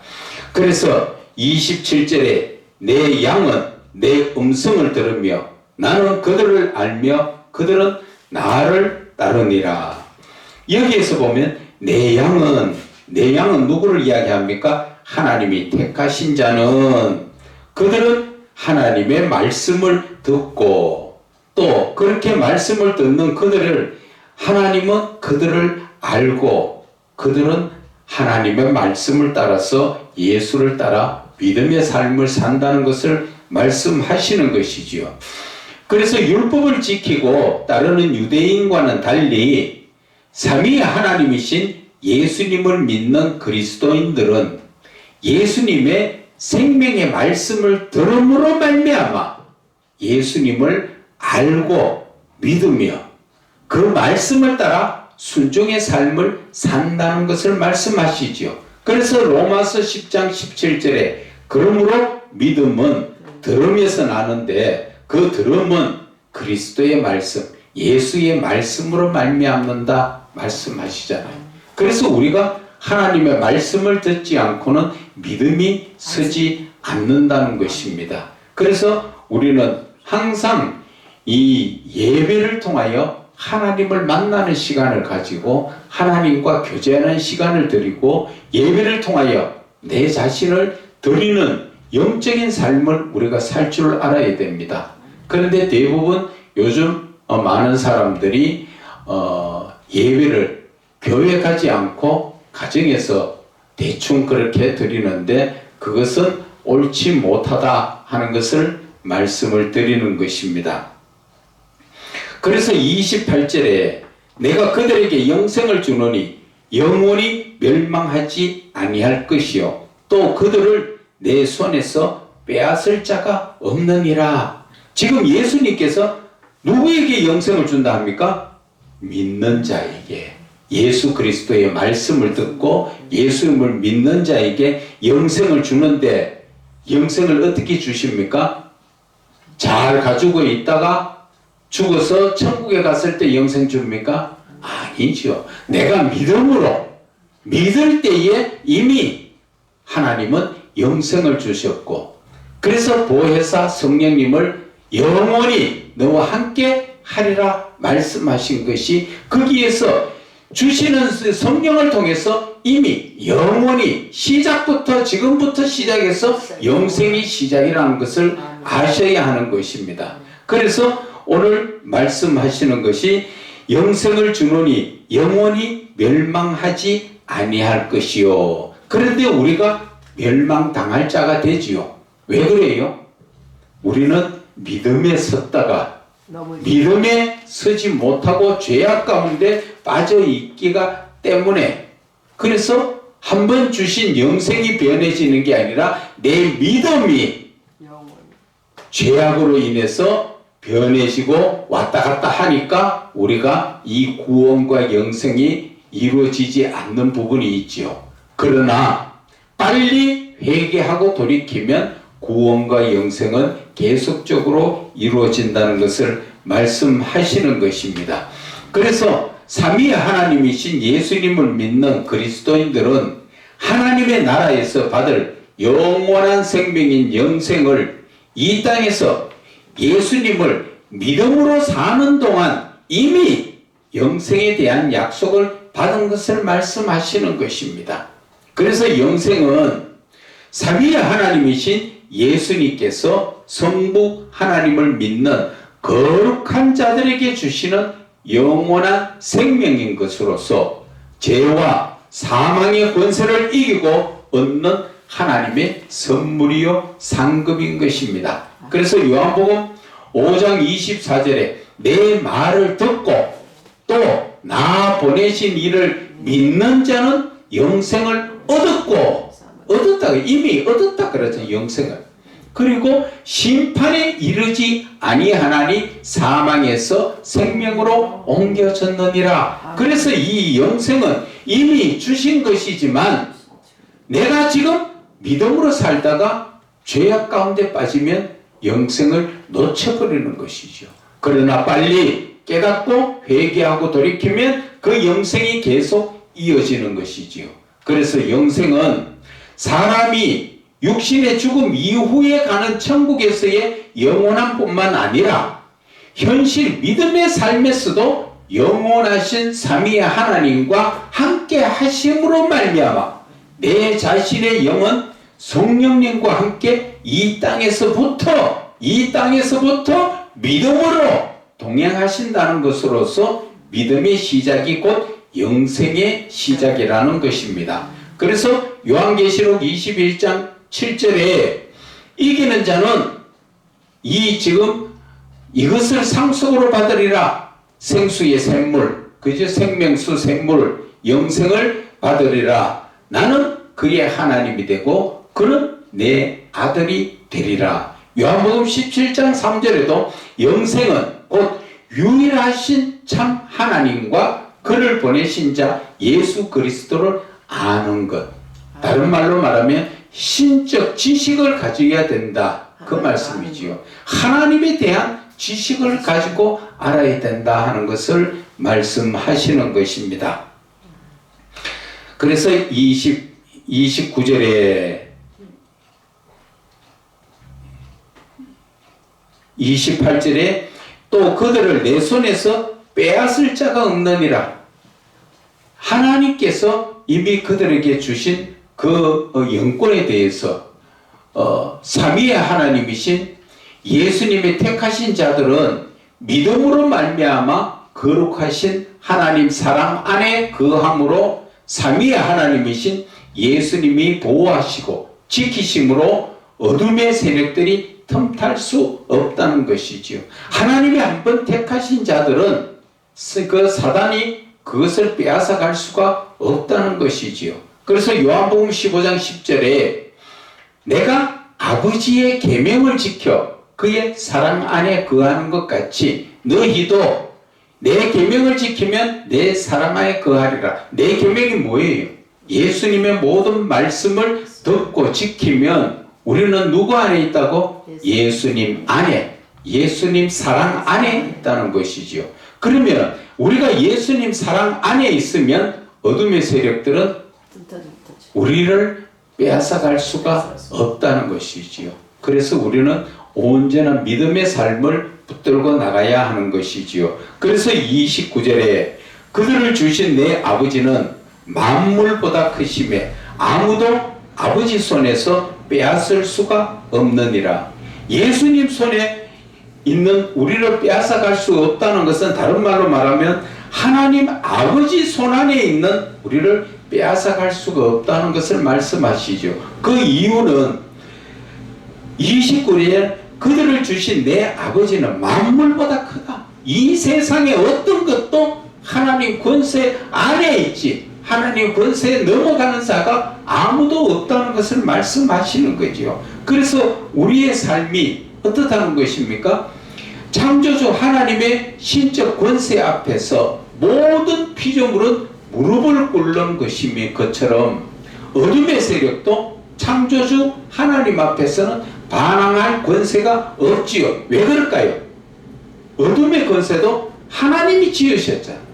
그래서 27절에 내 양은 내 음성을 들으며 나는 그들을 알며 그들은 나를 따르니라. 여기에서 보면 내 양은 누구를 이야기합니까? 하나님이 택하신 자는 그들은 하나님의 말씀을 듣고 또 그렇게 말씀을 듣는 그들을 하나님은 그들을 알고 그들은 하나님의 말씀을 따라서 예수를 따라 믿음의 삶을 산다는 것을 말씀하시는 것이지요. 그래서 율법을 지키고 따르는 유대인과는 달리 삼위 하나님이신 예수님을 믿는 그리스도인들은 예수님의 생명의 말씀을 들음으로 말미암아 예수님을 알고 믿으며 그 말씀을 따라 순종의 삶을 산다는 것을 말씀하시지요. 그래서 로마서 10장 17절에 그러므로 믿음은 들음에서 나는데 그 들음은 그리스도의 말씀, 예수의 말씀으로 말미암는다 말씀하시잖아요. 그래서 우리가 하나님의 말씀을 듣지 않고는 믿음이 서지 않는다는 것입니다. 그래서 우리는 항상 이 예배를 통하여 하나님을 만나는 시간을 가지고 하나님과 교제하는 시간을 드리고 예배를 통하여 내 자신을 드리는 영적인 삶을 우리가 살 줄 알아야 됩니다. 그런데 대부분 요즘 많은 사람들이 예배를 교회 가지 않고 가정에서 대충 그렇게 드리는데 그것은 옳지 못하다 하는 것을 말씀을 드리는 것입니다. 그래서 28절에 내가 그들에게 영생을 주노니 영원히 멸망하지 아니할 것이요 또 그들을 내 손에서 빼앗을 자가 없느니라. 지금 예수님께서 누구에게 영생을 준다 합니까? 믿는 자에게. 예수 그리스도의 말씀을 듣고 예수님을 믿는 자에게 영생을 주는데 영생을 어떻게 주십니까? 잘 가지고 있다가 죽어서 천국에 갔을 때 영생 줍니까? 아니죠. 내가 믿음으로 믿을 때에 이미 하나님은 영생을 주셨고 그래서 보혜사 성령님을 영원히 너와 함께 하리라 말씀하신 것이 거기에서 주시는 성령을 통해서 이미 영원히 시작부터 지금부터 시작해서 영생이 시작이라는 것을 아셔야 하는 것입니다. 그래서 오늘 말씀하시는 것이 영생을 주노니 영원히 멸망하지 아니할 것이요. 그런데 우리가 멸망당할 자가 되지요. 왜 그래요? 우리는 믿음에 섰다가 믿음에 서지 못하고 죄악 가운데 빠져 있기가 때문에 그래서 한번 주신 영생이 변해지는 게 아니라 내 믿음이 죄악으로 인해서 변해지고 왔다 갔다 하니까 우리가 이 구원과 영생이 이루어지지 않는 부분이 있지요. 그러나 빨리 회개하고 돌이키면 구원과 영생은 계속적으로 이루어진다는 것을 말씀하시는 것입니다. 그래서 삼위 하나님이신 예수님을 믿는 그리스도인들은 하나님의 나라에서 받을 영원한 생명인 영생을 이 땅에서 예수님을 믿음으로 사는 동안 이미 영생에 대한 약속을 받은 것을 말씀하시는 것입니다. 그래서 영생은 삼위 하나님이신 예수님께서 성부 하나님을 믿는 거룩한 자들에게 주시는 영원한 생명인 것으로서 죄와 사망의 권세를 이기고 얻는 하나님의 선물이요 상급인 것입니다. 그래서 요한복음 5장 24절에 내 말을 듣고 또 나 보내신 이를 믿는 자는 영생을 얻었다. 이미 얻었다 그러죠. 영생을. 그리고 심판에 이르지 아니하나니 사망에서 생명으로 옮겨졌느니라. 그래서 이 영생은 이미 주신 것이지만 내가 지금 믿음으로 살다가 죄악 가운데 빠지면 영생을 놓쳐버리는 것이죠. 그러나 빨리 깨닫고 회개하고 돌이키면 그 영생이 계속 이어지는 것이지요. 그래서 영생은 사람이 육신의 죽음 이후에 가는 천국에서의 영원한 뿐만 아니라 현실 믿음의 삶에서도 영원하신 삼위의 하나님과 함께 하심으로 말미암아 내 자신의 영은 성령님과 함께 이 땅에서부터 믿음으로 동행하신다는 것으로서 믿음의 시작이 곧 영생의 시작이라는 것입니다. 그래서 요한계시록 21장 7절에 이기는 자는 지금 이것을 상속으로 받으리라. 생수의 샘물, 그죠? 생명수 샘물, 영생을 받으리라. 나는 그의 하나님이 되고 그는 내 아들이 되리라. 요한복음 17장 3절에도 영생은 곧 유일하신 참 하나님과 그를 보내신 자 예수 그리스도를 아는 것. 다른 말로 말하면 신적 지식을 가져야 된다. 그 말씀이지요. 하나님에 대한 지식을 가지고 알아야 된다 하는 것을 말씀하시는 것입니다. 그래서 29절에 28절에 또 그들을 내 손에서 빼앗을 자가 없느니라. 하나님께서 이미 그들에게 주신 그 영권에 대해서 삼위의 하나님이신 예수님의 택하신 자들은 믿음으로 말미암아 거룩하신 하나님 사랑 안에 거함으로 삼위의 하나님이신 예수님이 보호하시고 지키심으로 어둠의 세력들이 틈탈 수 없다는 것이지요. 하나님이 한번 택하신 자들은 그 사단이 그것을 빼앗아 갈 수가 없다는 것이지요. 그래서 요한복음 15장 10절에 내가 아버지의 계명을 지켜 그의 사랑 안에 거하는 것 같이 너희도 내 계명을 지키면 내 사랑 안에 거하리라. 내 계명이 뭐예요? 예수님의 모든 말씀을 듣고 지키면 우리는 누구 안에 있다고? 예수님 안에, 예수님 사랑 안에 있다는 것이지요. 그러면 우리가 예수님 사랑 안에 있으면 어둠의 세력들은 우리를 빼앗아갈 수가 없다는 것이지요. 그래서 우리는 온전한 믿음의 삶을 붙들고 나가야 하는 것이지요. 그래서 29절에 그들을 주신 내 아버지는 만물보다 크심에 아무도 아버지 손에서 빼앗을 수가 없느니라. 예수님 손에 있는 우리를 빼앗아갈 수 없다는 것은 다른 말로 말하면 하나님 아버지 손 안에 있는 우리를 빼앗아갈 수가 없다는 것을 말씀하시죠. 그 이유는 29절에 그들을 주신 내 아버지는 만물보다 크다. 이 세상에 어떤 것도 하나님 권세 안에 있지 하나님 권세에 넘어가는 자가 아무도 없다는 것을 말씀하시는 거죠. 그래서 우리의 삶이 어떻다는 것입니까? 창조주 하나님의 신적 권세 앞에서 모든 피조물은 무릎을 꿇는 것처럼 어둠의 세력도 창조주 하나님 앞에서는 반항할 권세가 없지요. 왜 그럴까요? 어둠의 권세도 하나님이 지으셨잖아요.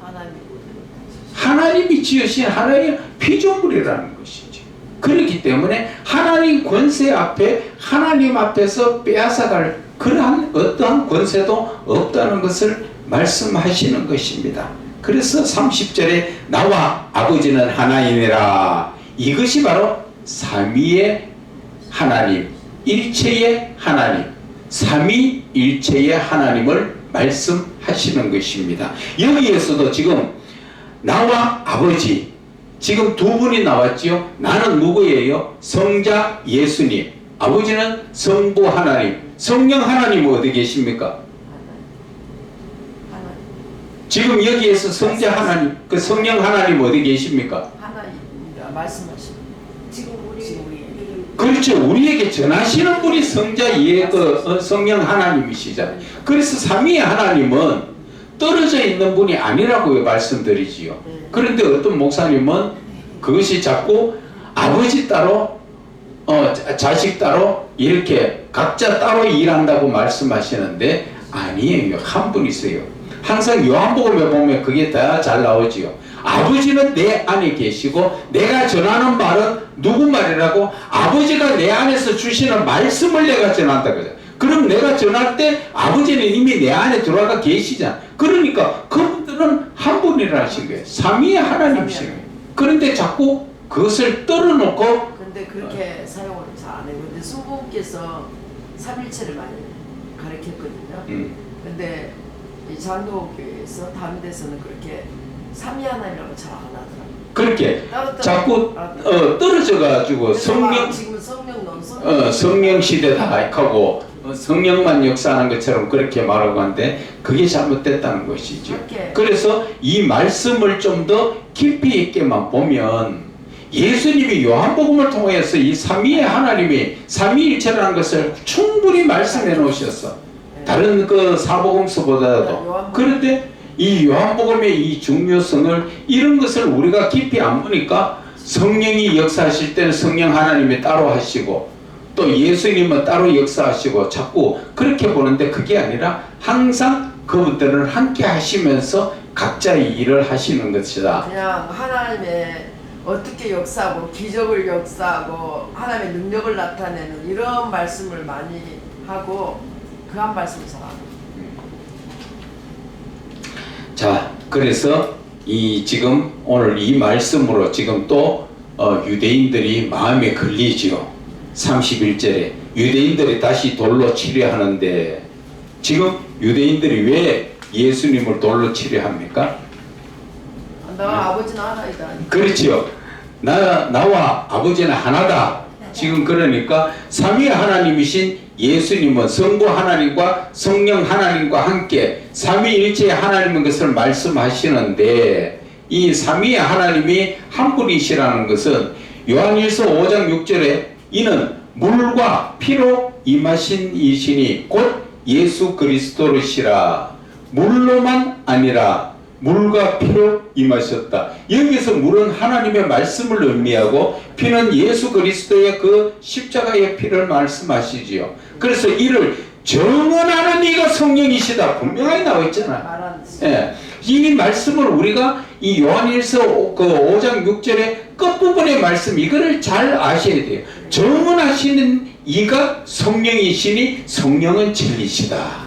하나님이 지으신 하나님의 피조물이라는 것이죠. 그렇기 때문에 하나님 권세 앞에 하나님 앞에서 빼앗아갈 그러한 어떠한 권세도 없다는 것을 말씀하시는 것입니다. 그래서 30절에 나와 아버지는 하나이니라. 이것이 바로 삼위의 하나님, 일체의 하나님, 삼위일체의 하나님을 말씀하시는 것입니다. 여기에서도 지금 나와 아버지 지금 두 분이 나왔지요. 나는 누구예요? 성자 예수님, 아버지는 성부 하나님, 성령 하나님 어디 계십니까? 지금 여기에서 성자 하나님, 그 성령 하나님 어디 계십니까? 하나님입니다. 말씀하시는 지금 우리 그렇죠. 우리에게 전하시는 분이 성자 성령 하나님이시잖아요. 그래서 삼위의 하나님은 떨어져 있는 분이 아니라고 말씀드리지요. 그런데 어떤 목사님은 그것이 자꾸 아버지 따로 자식 따로 이렇게 각자 따로 일한다고 말씀하시는데 아니에요. 한 분이세요. 항상 요한복음에 보면 그게 다 잘 나오지요. 아버지는 내 안에 계시고 내가 전하는 말은 누구 말이라고? 아버지가 내 안에서 주시는 말씀을 내가 전한다 그죠. 그럼 내가 전할 때 아버지는 이미 내 안에 들어가 계시잖아. 그러니까 그분들은 한 분이라 하신 거예요. 삼위의 하나님이신 거예요. 그런데 자꾸 그것을 떨어놓고 근데 그렇게 사용을 잘 안 해요. 근데 수부께서 삼일체를 많이 가르쳤거든요. 근데 이 장로교회에서 다른 데서는 그렇게 삼위 하나님이라고 잘 안 하더라고요. 그렇게 따로 자꾸 떨어져 가지고 성령 지금 성령 논 성령 시대다 하고 성령만 역사하는 것처럼 그렇게 말하고 하는데 그게 잘못됐다는 것이죠. 오케이. 그래서 이 말씀을 좀 더 깊이 있게만 보면 예수님이 요한복음을 통해서 이 삼위의 하나님이 삼위일체라는 것을 충분히 말씀해 놓으셨어. 다른 그 사복음서보다도. 그런데 이 요한복음의 이 중요성을 이런 것을 우리가 깊이 안 보니까 성령이 역사하실 때는 성령 하나님이 따로 하시고 또 예수님은 따로 역사하시고 자꾸 그렇게 보는데 그게 아니라 항상 그분들은 함께 하시면서 각자의 일을 하시는 것이다. 그냥 하나님의 어떻게 역사하고 기적을 역사하고 하나님의 능력을 나타내는 이런 말씀을 많이 하고 그 한 말씀을 잘 안 해요. 자, 그래서 이 지금 오늘 이 말씀으로 지금 또 유대인들이 마음에 걸리지요. 31절에 유대인들이 다시 돌로 치려 하는데 지금 유대인들이 왜 예수님을 돌로 치려 합니까? 나와 아버지는 하나이다. 그렇지요. 나와 아버지는 하나다. 지금 그러니까 삼위 하나님이신 예수님은 성부 하나님과 성령 하나님과 함께 삼위일체의 하나님인 것을 말씀하시는데 이 삼위의 하나님이 한 분이시라는 것은 요한일서 5장 6절에 이는 물과 피로 임하신 이시니 곧 예수 그리스도시라. 물로만 아니라 물과 피로 임하셨다. 여기서 물은 하나님의 말씀을 의미하고 피는 예수 그리스도의 그 십자가의 피를 말씀하시지요. 그래서 이를 정언하는 이가 성령이시다. 분명하게 나와 있잖아요. 예. 이 말씀을 우리가 이 요한일서 그 5장 6절의 끝부분의 말씀 이거를 잘 아셔야 돼요. 정언하시는 이가 성령이시니 성령은 진리시다.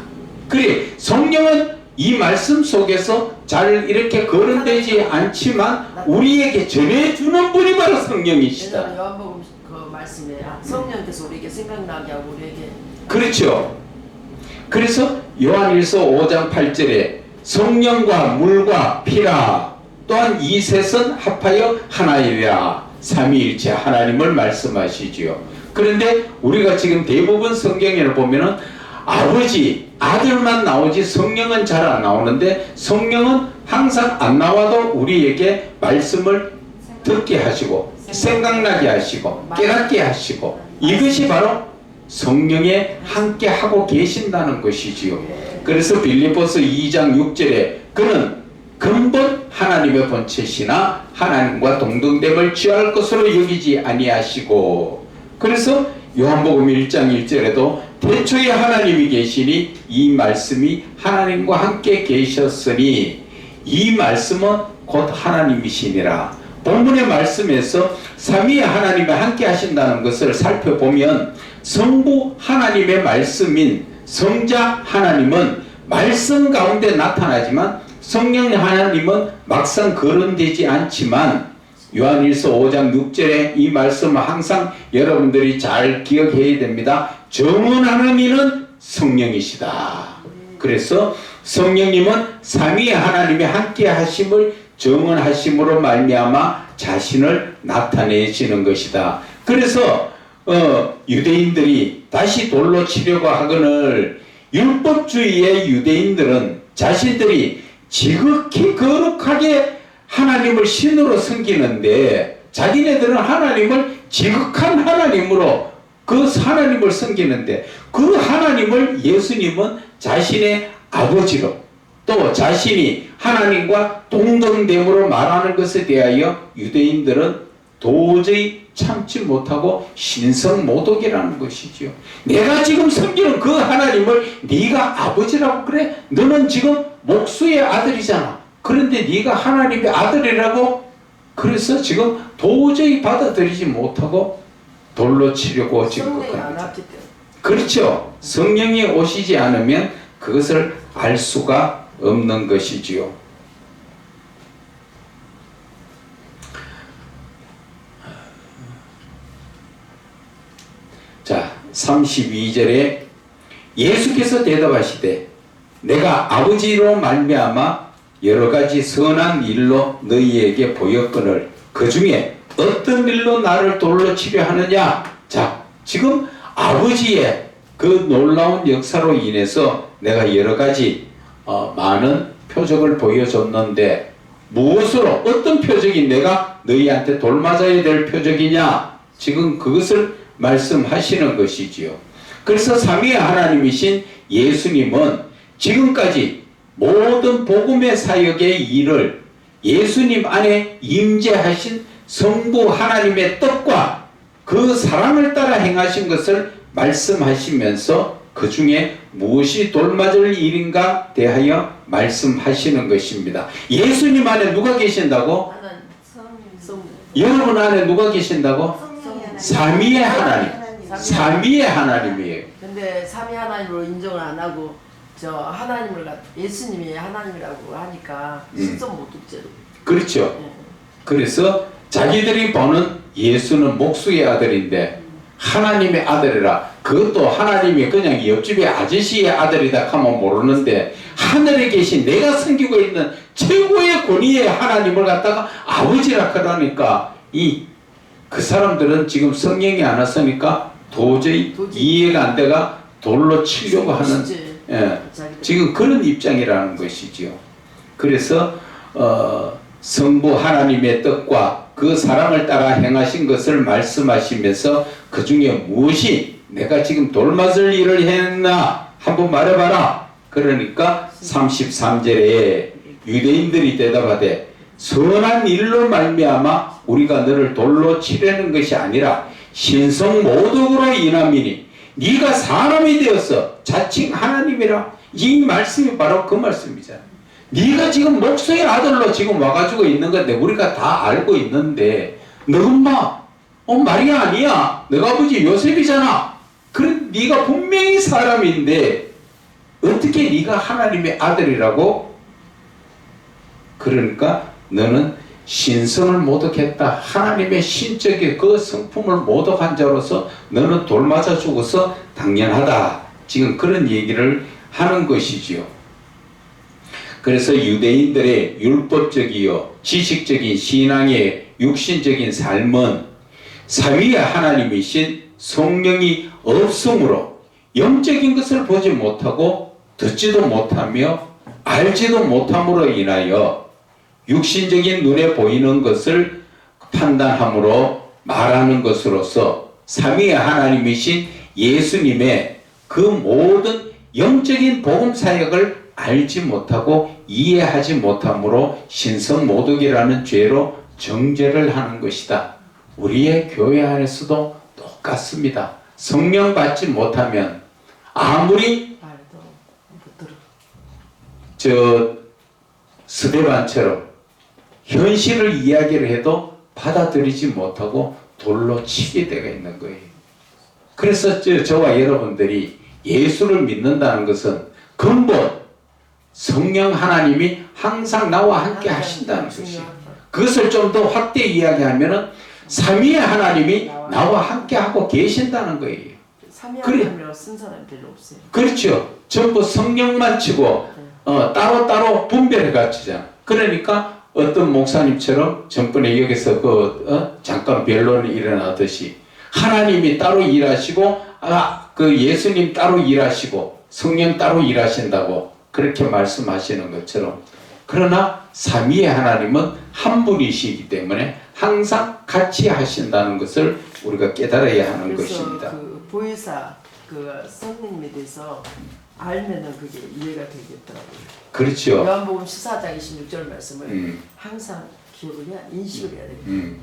그래 성령은 이 말씀 속에서 잘 이렇게 거론되지 않지만 우리에게 전해주는 분이 바로 성령이시다. 왜냐하면 요한복음 그 말씀에 성령께서 우리에게 생각나게 하고 우리에게 그렇죠. 그래서 요한일서 5장 8절에 성령과 물과 피라 또한 이 셋은 합하여 하나이라. 삼위일체 하나님을 말씀하시지요. 그런데 우리가 지금 대부분 성경을 보면은 아버지, 아들만 나오지 성령은 잘 안 나오는데 성령은 항상 안 나와도 우리에게 말씀을 듣게 하시고 생각나게 하시고 깨닫게 하시고 이것이 바로 성령에 함께 하고 계신다는 것이지요. 그래서 빌립보서 2장 6절에 그는 근본 하나님의 본체시나 하나님과 동등됨을 취할 것으로 여기지 아니하시고 그래서 요한복음 1장 1절에도 태초에 하나님이 계시니 이 말씀이 하나님과 함께 계셨으니 이 말씀은 곧 하나님이시니라. 본문의 말씀에서 삼위의 하나님이 함께 하신다는 것을 살펴보면 성부 하나님의 말씀인 성자 하나님은 말씀 가운데 나타나지만 성령 하나님은 막상 거론되지 않지만 요한일서 5장 6절에 이 말씀을 항상 여러분들이 잘 기억해야 됩니다. 정언하는 이는 성령이시다. 그래서 성령님은 삼위의 하나님이 함께 하심을 정언하심으로 말미암아 자신을 나타내시는 것이다. 그래서 유대인들이 다시 돌로 치려고 하거늘 율법주의의 유대인들은 자신들이 지극히 거룩하게 하나님을 신으로 섬기는데 자기네들은 하나님을 지극한 하나님으로 그 하나님을 섬기는데 그 하나님을 예수님은 자신의 아버지로 또 자신이 하나님과 동등됨으로 말하는 것에 대하여 유대인들은 도저히 참지 못하고 신성모독이라는 것이죠. 내가 지금 섬기는 그 하나님을 네가 아버지라고 그래? 너는 지금 목수의 아들이잖아. 그런데 네가 하나님의 아들이라고? 그래서 지금 도저히 받아들이지 못하고 돌로 치려고 지금 성령이 안 왔기 때문에. 그렇죠. 성령이 오시지 않으면 그것을 알 수가 없는 것이지요. 자, 32절에 예수께서 대답하시되 내가 아버지로 말미암아 여러 가지 선한 일로 너희에게 보였거늘 그 중에 어떤 일로 나를 돌로 치려 하느냐. 자, 지금 아버지의 그 놀라운 역사로 인해서 내가 여러 가지 많은 표적을 보여줬는데 무엇으로 어떤 표적이 내가 너희한테 돌맞아야 될 표적이냐. 지금 그것을 말씀하시는 것이지요. 그래서 삼위의 하나님이신 예수님은 지금까지 모든 복음의 사역의 일을 예수님 안에 임재하신 성부 하나님의 뜻과 그 사랑을 따라 행하신 것을 말씀하시면서 그 중에 무엇이 돌맞을 일인가 대하여 말씀하시는 것입니다. 예수님 안에 누가 계신다고? 하나님, 성부. 여러분 안에 누가 계신다고? 삼위의 하나님. 삼위의 하나님이에요. 근데 삼위 하나님으로 인정을 안 하고 저 하나님을 예수님이 하나님이라고 하니까 실존 모독죄로. 그렇죠. 예. 그래서 자기들이 보는 예수는 목수의 아들인데 하나님의 아들이라, 그것도 하나님이 그냥 옆집의 아저씨의 아들이다 하면 모르는데 하늘에 계신 내가 섬기고 있는 최고의 권위의 하나님을 갖다가 아버지라 그러니까 그 사람들은 지금 성령이 안 왔으니까 도저히 이해가 안 돼가 돌로 치려고 하는 지금 그런 입장이라는 것이지요. 그래서 성부 하나님의 뜻과 그 사랑을 따라 행하신 것을 말씀하시면서 그 중에 무엇이 내가 지금 돌맞을 일을 했나 한번 말해봐라. 그러니까 33절에 유대인들이 대답하되 선한 일로 말미암아 우리가 너를 돌로 치려는 것이 아니라 신성 모독으로 인함이니 네가 사람이 되어서 자칭 하나님이라. 이 말씀이 바로 그 말씀이잖아. 네가 지금 목수의 아들로 지금 와가지고 있는 건데 우리가 다 알고 있는데 너 엄마 마리아 아니야. 너가 아버지 요셉이잖아. 그래 네가 분명히 사람인데 어떻게 네가 하나님의 아들이라고? 그러니까 너는 신성을 모독했다. 하나님의 신적인 그 성품을 모독한 자로서 너는 돌맞아 죽어서 당연하다. 지금 그런 얘기를 하는 것이지요. 그래서 유대인들의 율법적이요 지식적인 신앙의 육신적인 삶은 삼위의 하나님이신 성령이 없으므로 영적인 것을 보지 못하고 듣지도 못하며 알지도 못함으로 인하여 육신적인 눈에 보이는 것을 판단함으로 말하는 것으로서 삼위의 하나님이신 예수님의 그 모든 영적인 복음 사역을 알지 못하고 이해하지 못함으로 신성모독이라는 죄로 정죄를 하는 것이다. 우리의 교회 안에서도 똑같습니다. 성령 받지 못하면 아무리 스데반처럼 현실을 이야기를 해도 받아들이지 못하고 돌로 치게 되어 있는 거예요. 그래서 저와 여러분들이 예수를 믿는다는 것은 근본 성령 하나님이 항상 나와 함께 하신다는 것이에요. 그것을 좀 더 확대 이야기하면은 삼위의 하나님이 나와 함께 하고 계신다는 거예요. 삼위 하나님이라고 쓴 사람이 별로 없어요. 그렇죠. 전부 성령만 치고 따로따로 분별해 가지잖아. 그러니까 어떤 목사님처럼 전번에 여기서 잠깐 변론이 일어나듯이 하나님이 따로 일하시고 그 예수님 따로 일하시고 성령 따로 일하신다고 그렇게 말씀하시는 것처럼, 그러나 삼위의 하나님은 한 분이시기 때문에 항상 같이 하신다는 것을 우리가 깨달아야 하는 것입니다. 그 보혜사 그 성령님에 대해서 알면은 그게 이해가 되겠더라고요. 그렇죠. 요한복음 14장 26절 말씀을 항상 기억을 해야, 인식을 해야 되겠다.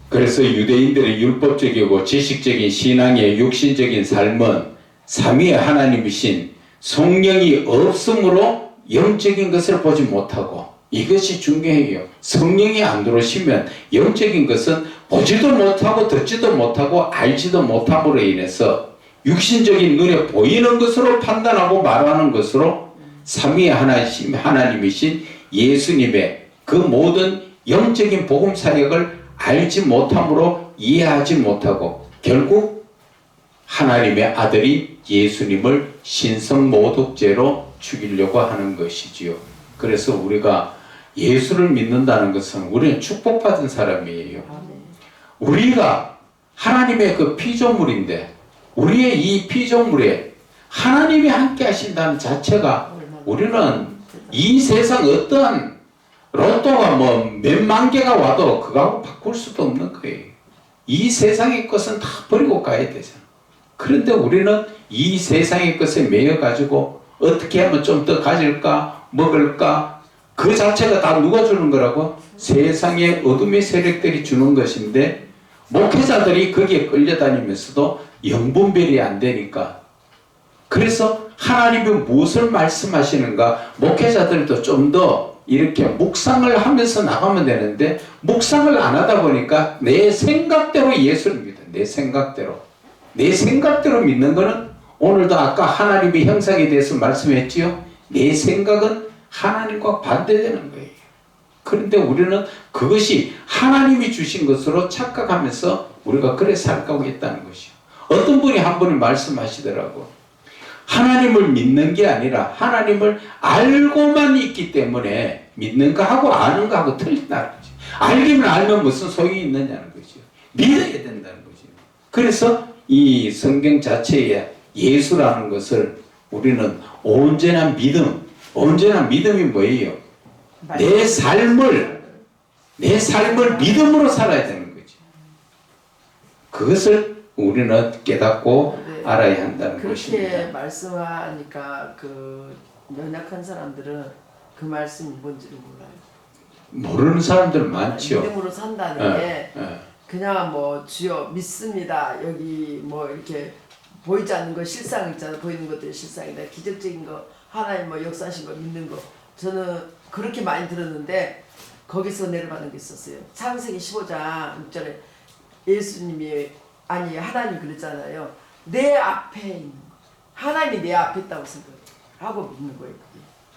그래서 유대인들의 율법적이고 지식적인 신앙의 육신적인 삶은 삼위의 하나님이신 성령이 없으므로 영적인 것을 보지 못하고, 이것이 중요해요. 성령이 안 들어오시면 영적인 것은 보지도 못하고 듣지도 못하고 알지도 못함으로 인해서 육신적인 눈에 보이는 것으로 판단하고 말하는 것으로 삼위의 하나님이신 예수님의 그 모든 영적인 복음 사역을 알지 못함으로 이해하지 못하고 결국 하나님의 아들이 예수님을 신성모독죄로 죽이려고 하는 것이지요. 그래서 우리가 예수를 믿는다는 것은 우리는 축복받은 사람이에요. 아멘. 우리가 하나님의 그 피조물인데 우리의 이 피조물에 하나님이 함께 하신다는 자체가 우리는 이 세상 어떠한 로또가 뭐 몇만 개가 와도 그거하고 바꿀 수도 없는 거예요. 이 세상의 것은 다 버리고 가야 되잖아. 그런데 우리는 이 세상의 것에 매여 가지고 어떻게 하면 좀 더 가질까 먹을까 그 자체가 다 누가 주는 거라고? 세상의 어둠의 세력들이 주는 것인데 목회자들이 거기에 끌려다니면서도 영분별이 안 되니까 그래서 하나님이 무엇을 말씀하시는가 목회자들도 좀 더 이렇게 묵상을 하면서 나가면 되는데 묵상을 안 하다 보니까 내 생각대로 예수를 믿어. 내 생각대로 믿는 거는 오늘도 아까 하나님의 형상에 대해서 말씀했지요. 내 생각은 하나님과 반대되는 거예요. 그런데 우리는 그것이 하나님이 주신 것으로 착각하면서 우리가 그래 살고 있다는 것이요. 어떤 분이 한 분이 말씀하시더라고. 하나님을 믿는 게 아니라 하나님을 알고만 있기 때문에 믿는 거하고 아는 거하고 틀린다는 거죠. 알기만 알면 무슨 소용이 있느냐는 거죠. 믿어야 된다는 거죠. 그래서 이 성경 자체에 예수라는 것을 우리는 언제나 믿음이 뭐예요? 내 삶을 믿음으로 살아야 되는 거죠. 그것을 우리는 깨닫고 알아야 한다는 것입니다. 그렇게 말씀하니까 그 연약한 사람들은 그 말씀이 뭔지를 몰라요. 모르는 사람들 많죠. 믿음으로 산다는 게 그냥 뭐 주여 믿습니다. 여기 뭐 이렇게 보이지 않는 거 실상 있잖아. 보이는 것들이 실상이다. 기적적인 거 하나님 뭐 역사하신 거 믿는 거 저는 그렇게 많이 들었는데 거기서 내려받은 게 있었어요. 창세기 15장 6절에 예수님이 아니 하나님 그랬잖아요. 내 앞에 있는 거. 하나님이 내 앞에 있다고 생각하고 믿는 거예요.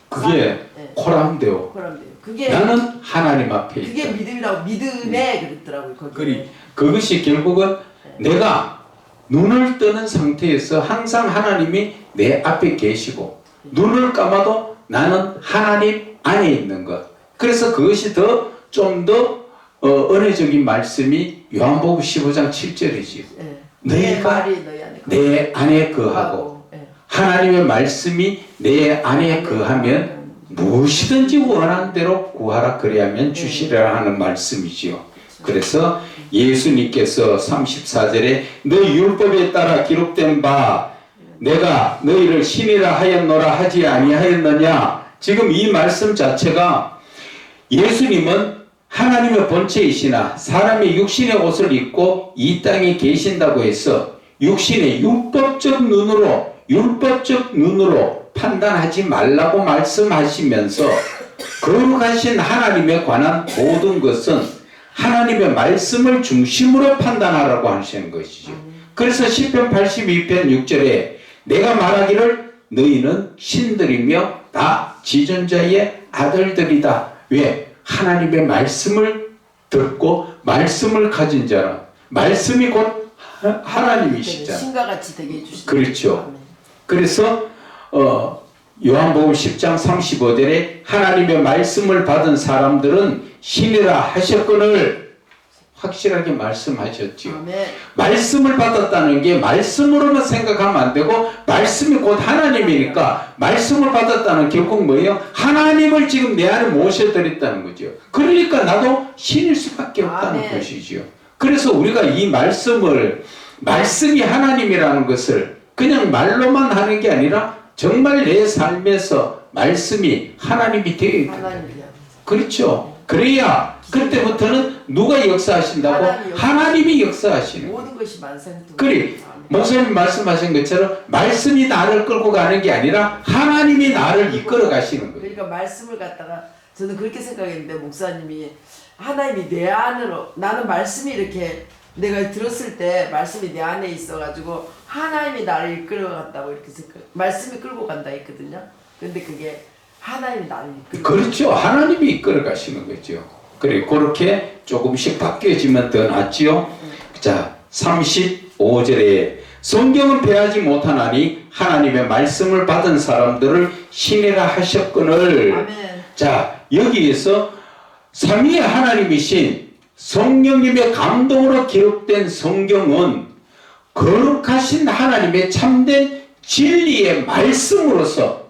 그게 코람데오. 그게 나는 하나님 앞에 있다. 그게 믿음이라고 믿음에 그랬더라고요. 그것이 결국은 내가 눈을 뜨는 상태에서 항상 하나님이 내 앞에 계시고 눈을 감아도 나는 하나님 안에 있는 것. 그래서 그것이 좀 더 은혜적인 말씀이 요한복음 15장 7절이지요. 너희가 내 안에 거하고 하나님의 말씀이 내 안에 거하면 무엇이든지 원하는 대로 구하라 그리하면 주시리라 하는 말씀이지요. 그래서 예수님께서 34절에 너희 율법에 따라 기록된 바 내가 너희를 신이라 하였노라 하지 아니하였느냐. 지금 이 말씀 자체가 예수님은 하나님의 본체이시나 사람의 육신의 옷을 입고 이 땅에 계신다고 해서 육신의 율법적 눈으로 판단하지 말라고 말씀하시면서 거룩하신 하나님에 관한 모든 것은 하나님의 말씀을 중심으로 판단하라고 하시는 것이죠. 그래서 시편 82편 6절에 내가 말하기를 너희는 신들이며 다 지존자의 아들들이다. 왜? 하나님의 말씀을 듣고 말씀을 가진 자라. 말씀이 곧 하나님이시잖아. 신과 같이 되게 해주시는 그렇죠. 그래서 요한복음 10장 35절에 하나님의 말씀을 받은 사람들은 신이라 하셨거늘 확실하게 말씀하셨죠. 말씀을 받았다는 게 말씀으로만 생각하면 안 되고 말씀이 곧 하나님이니까 말씀을 받았다는 결국 뭐예요? 하나님을 지금 내 안에 모셔드렸다는 거죠. 그러니까 나도 신일 수밖에 없다는 것이죠. 그래서 우리가 이 말씀이 하나님이라는 것을 그냥 말로만 하는 게 아니라 정말 내 삶에서 말씀이 하나님이 되어야 된다. 그렇죠. 그래야 그때부터는 누가 역사하신다고? 하나님이 역사하시는 모든 것이 만생도. 그래. 목사님 말씀하신 것처럼 말씀이 나를 끌고 가는 게 아니라 하나님이 나를 이끌어 가시는 거예요. 그러니까 말씀을 갖다가 저는 그렇게 생각했는데 목사님이 하나님이 내 안으로 나는 말씀이 이렇게 내가 들었을 때 말씀이 내 안에 있어가지고 하나님이 나를 이끌어갔다고 이렇게 생각. 말씀이 끌고 간다 했거든요. 근데 그게 하나님이 나를 이끌어. 그렇죠. 하나님이 이끌어 가시는 거죠. 그래 그렇게 조금씩 바뀌어지면 더 낫지요. 자 35절에 성경을 배하지 못하나니 하나님의 말씀을 받은 사람들을 신이라 하셨거늘. 아멘. 자 여기에서 삼위의 하나님이신 성령님의 감동으로 기록된 성경은 거룩하신 하나님의 참된 진리의 말씀으로서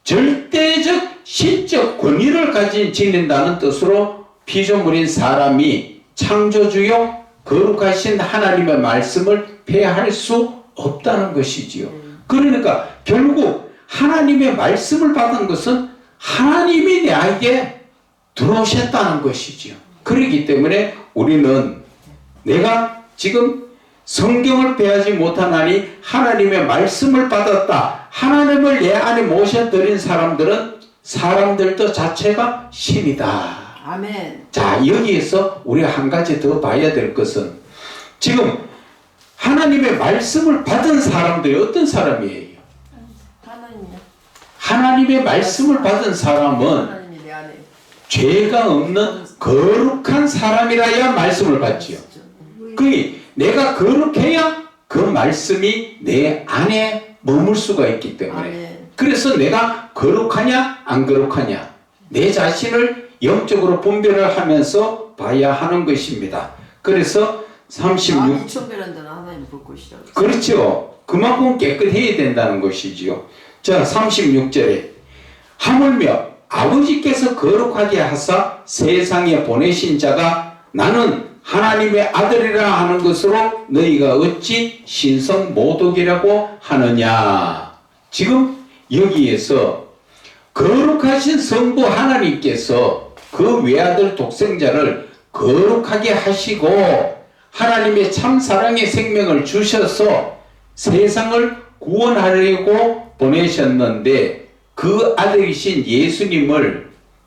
절대적 신적 권위를 가진 지닌다는 뜻으로 피조물인 사람이 창조주요 거룩하신 하나님의 말씀을 폐할 수 없다는 것이지요. 그러니까 결국 하나님의 말씀을 받은 것은 하나님이 내게 들어오셨다는 것이지요. 그렇기 때문에 우리는 내가 지금 성경을 배하지 못하나니 하나님의 말씀을 받았다. 하나님을 내 안에 모셔드린 사람들도 자체가 신이다. 아멘. 자, 여기에서 우리가 한 가지 더 봐야 될 것은 지금 하나님의 말씀을 받은 사람들이 어떤 사람이에요? 하나님이요. 하나님의 말씀을 받은 사람은 하나님이 내 안에 죄가 없는 거룩한 사람이라야 말씀을 받지요. 그니 내가 거룩해야 그 말씀이 내 안에 머물 수가 있기 때문에 아멘. 그래서 내가 거룩하냐 안 거룩하냐 내 자신을 영적으로 분별을 하면서 봐야 하는 것입니다. 그래서 36 이천배란다는 하나님 볼 것이라고. 그렇죠. 그만큼 깨끗해야 된다는 것이지요. 자, 36절에 하물며 아버지께서 거룩하게 하사 세상에 보내신 자가 나는 하나님의 아들이라 하는 것으로 너희가 어찌 신성 모독이라고 하느냐. 지금 여기에서 거룩하신 성부 하나님께서 그 외아들 독생자를 거룩하게 하시고 하나님의 참 사랑의 생명을 주셔서 세상을 구원하려고 보내셨는데 그 아들이신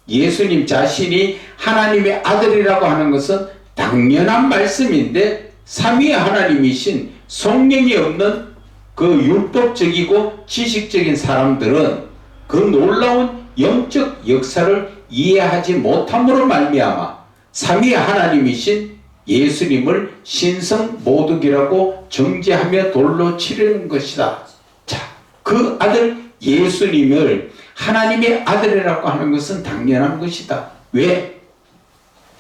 예수님 자신이 하나님의 아들이라고 하는 것은 당연한 말씀인데 삼위의 하나님이신 성령이 없는 그 율법적이고 지식적인 사람들은 그 놀라운 영적 역사를 이해하지 못함으로 말미암아 삼위의 하나님이신 예수님을 신성모독이라고 정죄하며 돌로 치려는 것이다. 자, 그 아들 예수님을 하나님의 아들이라고 하는 것은 당연한 것이다. 왜?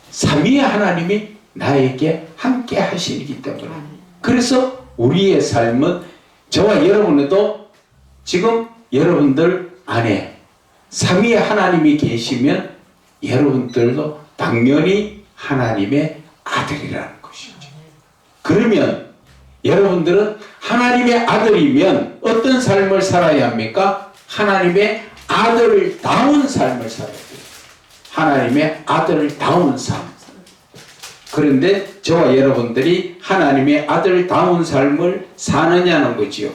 삼위의 하나님이 나에게 함께 하시기 때문에. 그래서 우리의 삶은 저와 여러분에도 지금 여러분들 안에 삼위의 하나님이 계시면 여러분들도 당연히 하나님의 아들이라는 것이죠. 그러면 여러분들은 하나님의 아들이면 어떤 삶을 살아야 합니까? 하나님의 아들다운 삶을 살아야 돼요. 하나님의 아들다운 삶. 그런데 저와 여러분들이 하나님의 아들다운 삶을 사느냐는 거지요.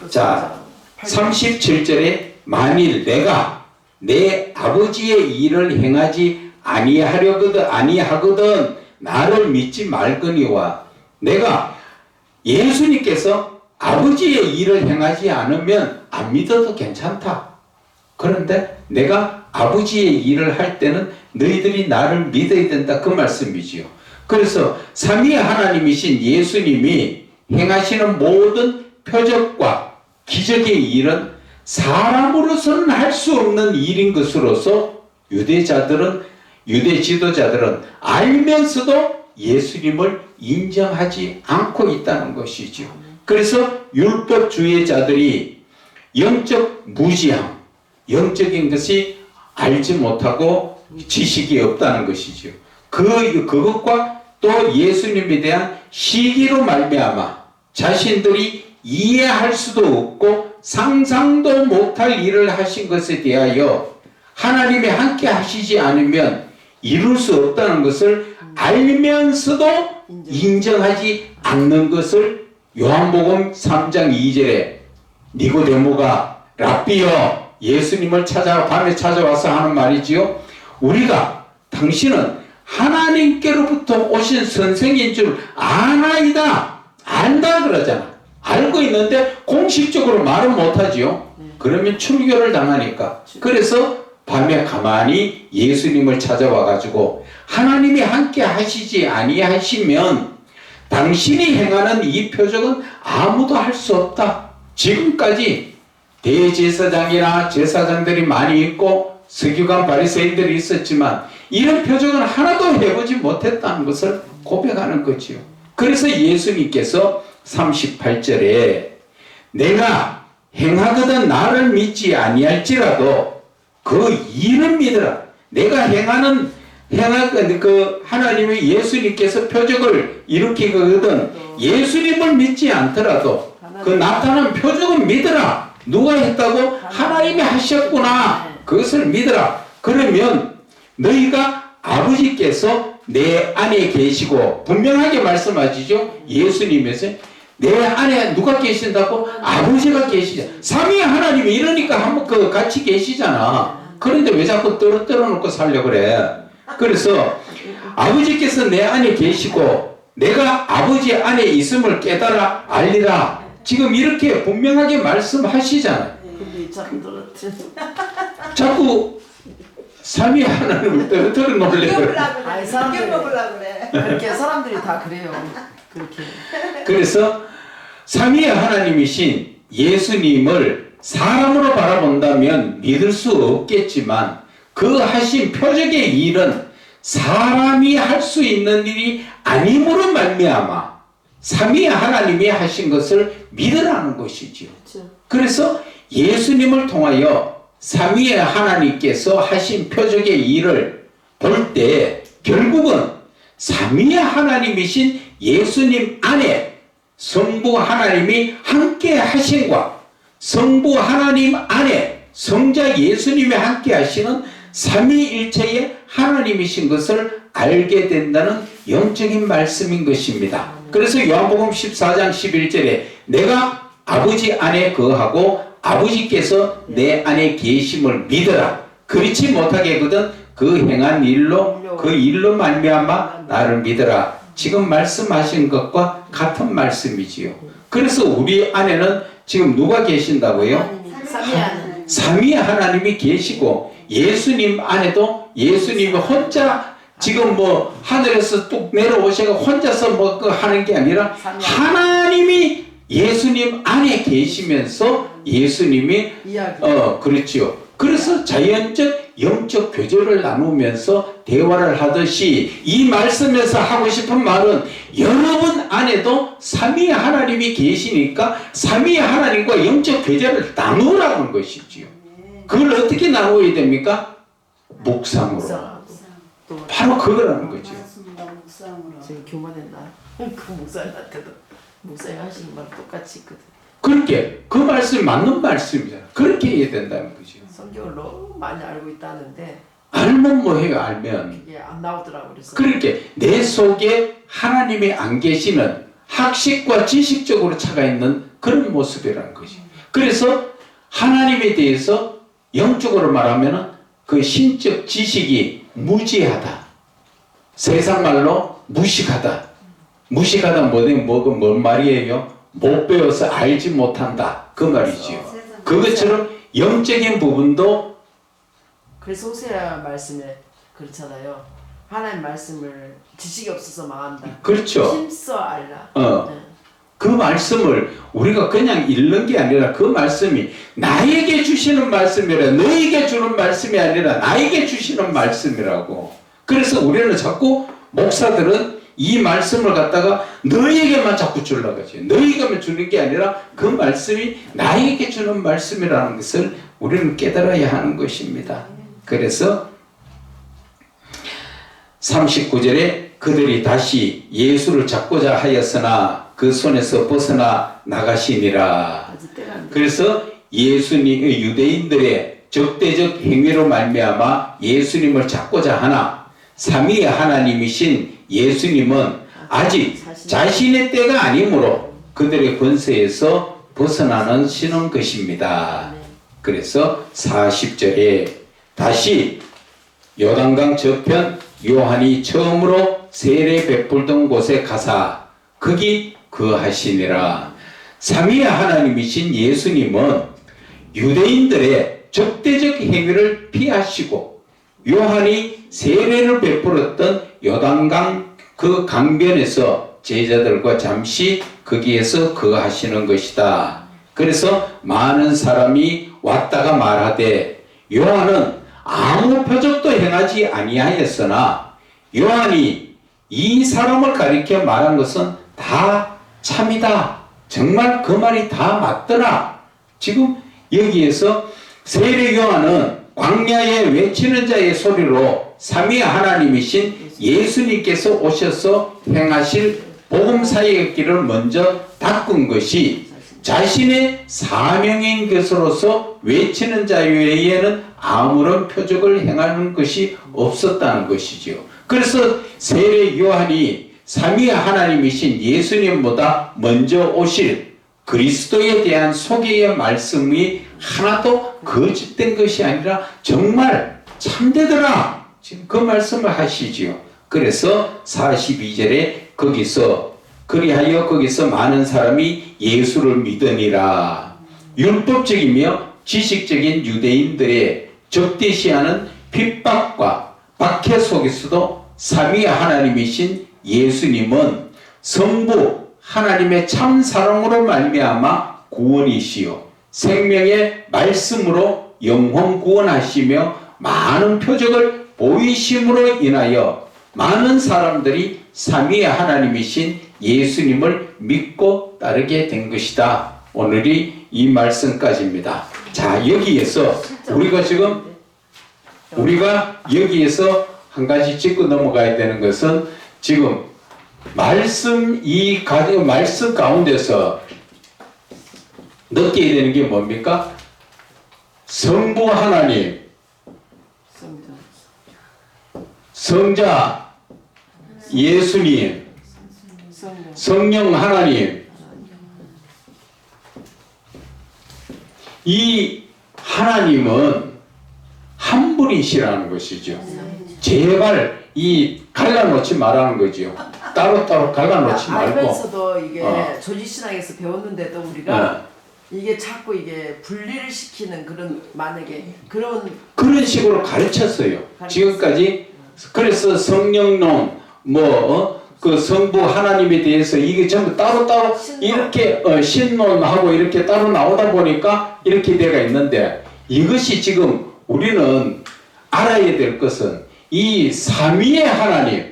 자, 37절에 만일 내가 내 아버지의 일을 행하지 아니하거든 나를 믿지 말거니와. 내가 예수님께서 아버지의 일을 행하지 않으면 안 믿어도 괜찮다. 그런데 내가 아버지의 일을 할 때는 너희들이 나를 믿어야 된다. 그 말씀이지요. 그래서 삼위의 하나님이신 예수님이 행하시는 모든 표적과 기적의 일은 사람으로서는 할 수 없는 일인 것으로서 유대 지도자들은 알면서도 예수님을 인정하지 않고 있다는 것이죠. 그래서 율법주의자들이 영적 무지함, 영적인 것이 알지 못하고 지식이 없다는 것이죠. 그것과 또 예수님에 대한 시기로 말미암아 자신들이 이해할 수도 없고 상상도 못할 일을 하신 것에 대하여 하나님이 함께 하시지 않으면 이룰 수 없다는 것을 알면서도 인정하지 않는 것을 요한복음 3장 2절에 니고데모가 랍비여 예수님을 밤에 찾아와서 하는 말이지요. 우리가 당신은 하나님께로부터 오신 선생인 줄 아나이다. 안다 그러잖아. 알고 있는데 공식적으로 말은 못하지요. 그러면 출교를 당하니까. 그래서 밤에 가만히 예수님을 찾아와 가지고 하나님이 함께 하시지 아니하시면 당신이 행하는 이 표적은 아무도 할 수 없다. 지금까지 대제사장이나 제사장들이 많이 있고 서기관 바리새인들이 있었지만 이런 표적은 하나도 해보지 못했다는 것을 고백하는 거지요. 그래서 예수님께서 38절에 내가 행하거든 나를 믿지 아니할지라도 그 일은 믿으라. 내가 행하는 그 하나님의 예수님께서 표적을 일으키거든 예수님을 믿지 않더라도 그 나타난 표적은 믿으라. 누가 했다고? 하나님이 하셨구나. 그것을 믿으라. 그러면 너희가 아버지께서 내 안에 계시고 분명하게 말씀하시죠. 예수님에서 내 안에 누가 계신다고? 아버지가 계시죠. 삼위 하나님이 이러니까 한번 그 같이 계시잖아. 그런데 왜 자꾸 떨어 놓고 살려 그래? 그래서 아버지께서 내 안에 계시고 내가 아버지 안에 있음을 깨달아 알리라. 지금 이렇게 분명하게 말씀하시잖아요. 근데 참 떨어뜨려. 자꾸 삼위 하나님을 떨어뜨려 놓으려고. 아니, 사람들이 먹으려고 그래. 그렇게 사람들이 다 그래요. 그렇게. 그래서 삼위 하나님이신 예수님을 사람으로 바라본다면 믿을 수 없겠지만 그 하신 표적의 일은 사람이 할 수 있는 일이 아님으로 말미암아 삼위 하나님이 하신 것을 믿으라는 것이지요. 그래서 예수님을 통하여 삼위의 하나님께서 하신 표적의 일을 볼 때 결국은 삼위의 하나님이신 예수님 안에 성부 하나님이 함께 하신과 성부 하나님 안에 성자 예수님이 함께 하시는 삼위일체의 하나님이신 것을 알게 된다는 영적인 말씀인 것입니다. 그래서 요한복음 14장 11절에 내가 아버지 안에 거하고 아버지께서 내 안에 계심을 믿어라. 그렇지 못하게거든 그 행한 일로 그 일로 말미암아 나를 믿어라. 지금 말씀하신 것과 같은 말씀이지요. 그래서 우리 안에는 지금 누가 계신다고요? 삼위 하나님이 계시고 예수님 안에도 예수님이 혼자 지금 뭐 하늘에서 뚝 내려오셔서 혼자서 뭐 그 하는 게 아니라 하나님이 예수님 안에 계시면서 예수님이 그렇지요. 그래서 자연적 영적 교제를 나누면서 대화를 하듯이 이 말씀에서 하고 싶은 말은 여러분 안에도 삼위 하나님이 계시니까 삼위 하나님과 영적 교제를 나누라는 것이지요. 그걸 어떻게 나누어야 됩니까? 묵상으로. 바로 그거라는 거죠. 지금 교만했나? 그 목사님한테도 목사님 하시는 말 똑같이 있거든. 그렇게 그 말씀이 맞는 말씀이잖아. 그렇게 해야 된다는 거죠. 성경을 너무 많이 알고 있다는데 알면 뭐해요? 알면 이게 안 나오더라고. 그래서 그렇게 내 속에 하나님이 안 계시는 학식과 지식적으로 차가 있는 그런 모습이라는 거죠. 그래서 하나님에 대해서 영적으로 말하면 그 신적 지식이 무지하다. 세상 말로 무식하다. 무식하다 뭔 말이에요? 못 배워서 알지 못한다. 그 말이지요. 그것처럼 영적인 부분도 그래서 호세아 말씀에 그렇잖아요. 하나님 말씀을 지식이 없어서 망한다. 그렇죠. 힘써 알라. 네. 그 말씀을 우리가 그냥 읽는 게 아니라 그 말씀이 나에게 주시는 말씀이라 너에게 주는 말씀이 아니라 나에게 주시는 말씀이라고. 그래서 우리는 자꾸 목사들은 이 말씀을 갖다가 너에게만 자꾸 주려고 하지. 너에게만 주는 게 아니라 그 말씀이 나에게 주는 말씀이라는 것을 우리는 깨달아야 하는 것입니다. 그래서 39절에 그들이 다시 예수를 잡고자 하였으나 그 손에서 벗어나 나가시니라. 그래서 예수님의 유대인들의 적대적 행위로 말미암아 예수님을 잡고자 하나 삼위의 하나님이신 예수님은 아직 자신의 때가 아니므로 그들의 권세에서 벗어나시는 것입니다. 그래서 40절에 다시 요단강 저편 요한이 처음으로 세례 베풀던 곳에 가사 거기 거하시니라. 삼위의 하나님이신 예수님은 유대인들의 적대적 행위를 피하시고 요한이 세례를 베풀었던 요단강 그 강변에서 제자들과 잠시 거기에서 거하시는 것이다. 그래서 많은 사람이 왔다가 말하되 요한은 아무 표적도 행하지 아니하였으나 요한이 이 사람을 가리켜 말한 것은 다 참이다. 정말 그 말이 다 맞더라. 지금 여기에서 세례 요한은 광야에 외치는 자의 소리로 삼위 하나님이신 예수님께서 오셔서 행하실 복음 사역의 길을 먼저 닦은 것이 자신의 사명인 것으로서 외치는 자 외에는 아무런 표적을 행하는 것이 없었다는 것이지요. 그래서 세례 요한이 삼위 하나님이신 예수님보다 먼저 오실 그리스도에 대한 소개의 말씀이 하나도 거짓된 것이 아니라 정말 참되더라. 지금 그 말씀을 하시지요. 그래서 42절에 그리하여 거기서 많은 사람이 예수를 믿으니라. 율법적이며 지식적인 유대인들의 적대시하는 핍박과 박해 속에서도 삼위 하나님이신 예수님은 성부 하나님의 참 사랑으로 말미암아 구원이시요 생명의 말씀으로 영혼 구원하시며 많은 표적을 보이심으로 인하여 많은 사람들이 삼위 하나님이신 예수님을 믿고 따르게 된 것이다. 오늘이 이 말씀까지입니다. 자, 여기에서 우리가 여기에서 한 가지 짚고 넘어가야 되는 것은 지금 말씀 가운데서 느껴야 되는 게 뭡니까? 성부 하나님, 성자 예수님, 성령 하나님, 이 하나님은 한 분이시라는 것이죠. 제발 이 갈라놓지 말라는 거죠. 따로따로 갈라놓지 말고. 알면서도 이게 조지신학에서 배웠는데도 우리가 이게 자꾸 이게 분리를 시키는 만약에 그런 식으로 가르쳤어요. 지금까지. 그래서 성령론 그 성부 하나님에 대해서 이게 전부 따로따로 이렇게 신론하고 이렇게 따로 나오다 보니까 이렇게 되어 있는데, 이것이 지금 우리는 알아야 될 것은 이 삼위의 하나님이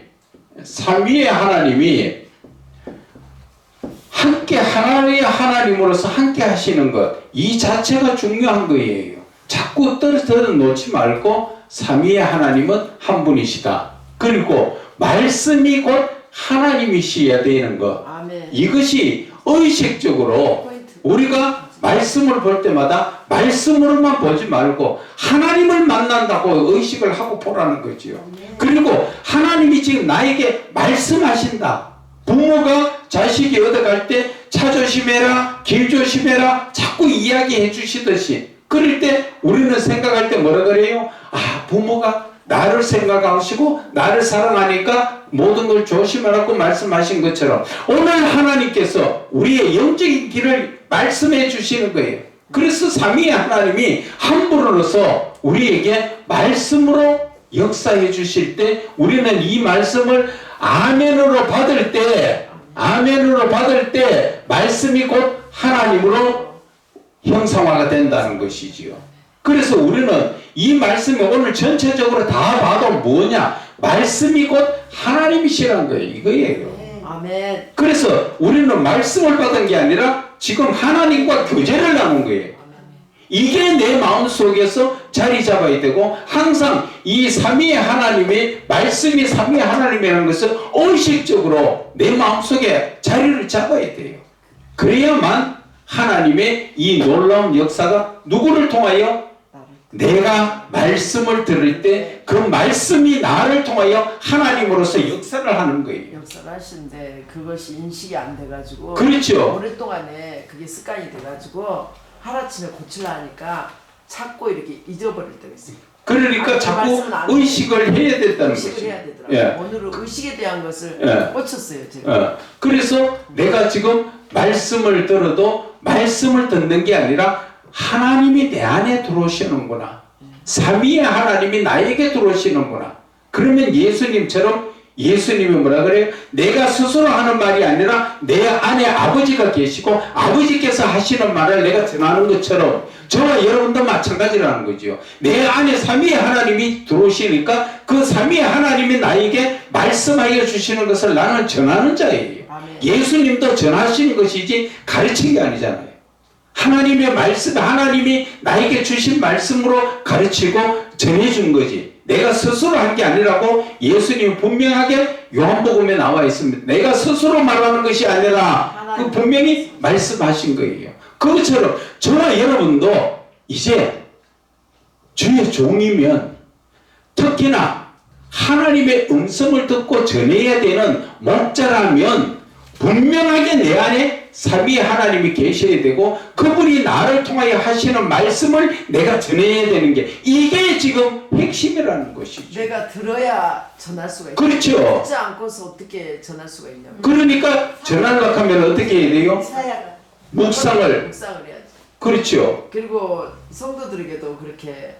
함께 하나의 하나님으로서 함께 하시는 것, 이 자체가 중요한 거예요. 자꾸 떨어져 놓지 말고 삼위의 하나님은 한 분이시다. 그리고 말씀이 곧 하나님이셔야 되는 것. 아멘. 이것이 의식적으로 우리가 말씀을 볼 때마다 말씀으로만 보지 말고 하나님을 만난다고 의식을 하고 보라는 거지요. 그리고 하나님이 지금 나에게 말씀하신다. 부모가 자식이 얻어갈 때 차 조심해라, 길 조심해라 자꾸 이야기해 주시듯이, 그럴 때 우리는 생각할 때 뭐라 그래요? 아, 부모가 나를 생각하시고 나를 사랑하니까 모든 걸 조심하라고 말씀하신 것처럼 오늘 하나님께서 우리의 영적인 길을 말씀해 주시는 거예요. 그래서 삼위의 하나님이 한 분으로서 우리에게 말씀으로 역사해 주실 때 우리는 이 말씀을 아멘으로 받을 때 말씀이 곧 하나님으로 형상화가 된다는 것이지요. 그래서 우리는 이 말씀이 오늘 전체적으로 다 봐도 뭐냐? 말씀이 곧 하나님이시라는 거예요. 이거예요. 아멘. 그래서 우리는 말씀을 받은 게 아니라 지금 하나님과 교제를 나눈 거예요. 이게 내 마음속에서 자리 잡아야 되고, 항상 이 삼위의 하나님의 말씀이 삼위의 하나님이라는 것을 의식적으로 내 마음속에 자리를 잡아야 돼요. 그래야만 하나님의 이 놀라운 역사가 누구를 통하여? 내가 말씀을 들을 때 그 말씀이 나를 통하여 하나님으로서 역사를 하는 거예요. 역사를 하시는데 그것이 인식이 안 돼가지고, 그렇죠. 오랫동안에 그게 습관이 돼가지고 하루아침에 고치려 하니까 자꾸 이렇게 잊어버릴 때가 있어요. 그러니까 자꾸 의식을 해야 된다는 거죠. 의식을 해야 되더라고요. 오늘은 의식에 대한 것을 꽂혔어요, 제가. 그래서 내가 지금 말씀을 들어도 말씀을 듣는 게 아니라 하나님이 내 안에 들어오시는구나. 삼위의 하나님이 나에게 들어오시는구나. 그러면 예수님처럼 예수님이 뭐라 그래요? 내가 스스로 하는 말이 아니라 내 안에 아버지가 계시고 아버지께서 하시는 말을 내가 전하는 것처럼 저와 여러분도 마찬가지라는 거죠. 내 안에 삼위의 하나님이 들어오시니까 그 삼위의 하나님이 나에게 말씀하여 주시는 것을 나는 전하는 자예요. 아멘. 예수님도 전하시는 것이지 가르친 게 아니잖아요. 하나님의 말씀, 하나님이 나에게 주신 말씀으로 가르치고 전해준 거지. 내가 스스로 한 게 아니라고 예수님 분명하게 요한복음에 나와 있습니다. 내가 스스로 말하는 것이 아니라 그 분명히 말씀하신 거예요. 그것처럼 저와 여러분도 이제 주의 종이면 특히나 하나님의 음성을 듣고 전해야 되는 목자라면 분명하게 내 안에 삼위의 하나님이 계셔야 되고 그분이 나를 통하여 하시는 말씀을 내가 전해야 되는 게 이게 지금 핵심이라는 것이죠. 내가 들어야 전할 수가 있죠. 그렇죠. 듣지 않고서 어떻게 전할 수가 있냐면 그러니까 전하려고 하면 어떻게 해야 돼요? 묵상을. 묵상을 해야지. 그렇죠. 그리고 성도들에게도 그렇게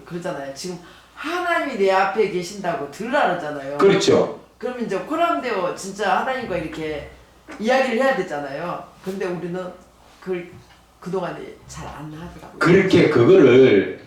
그러잖아요. 지금 하나님이 내 앞에 계신다고 들으라 그러잖아요. 그렇죠. 그러면 이제 코람되어 진짜 하나님과 이렇게 이야기를 해야 되잖아요. 근데 우리는 그걸 그동안에 잘 안 하더라고요. 그렇게 그거를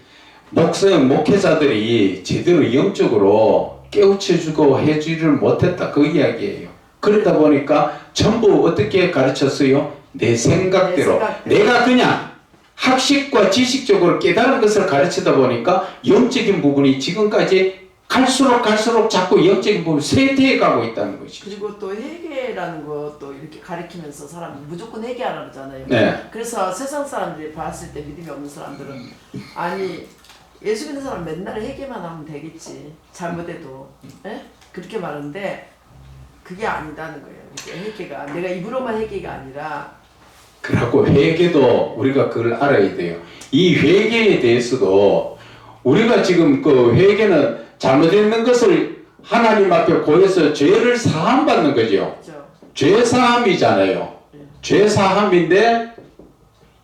목회자들이 제대로 영적으로 깨우쳐주고 해주지를 못했다 그 이야기예요. 그러다 보니까 전부 어떻게 가르쳤어요? 내 생각대로. 내가 그냥 학식과 지식적으로 깨달은 것을 가르치다 보니까 영적인 부분이 지금까지 갈수록 자꾸 영적인 부분이 쇠퇴해 가고 있다는 것이죠. 그리고 또 회개라는 것도 이렇게 가르치면서 사람이 무조건 회개하라 그러잖아요. 네. 그래서 세상 사람들이 봤을 때 믿음이 없는 사람들은 아니 예수 믿는 사람 맨날 회개만 하면 되겠지 잘못해도 에? 그렇게 말하는데 그게 아니다는 거예요. 회개가 내가 입으로만 회개가 아니라 그래갖고 회개도 우리가 그걸 알아야 돼요. 이 회개에 대해서도 우리가 지금 그 회개는 잘못된 것을 하나님 앞에 고해서 죄를 사함받는 거죠. 그렇죠. 죄 사함이잖아요. 죄 사함인데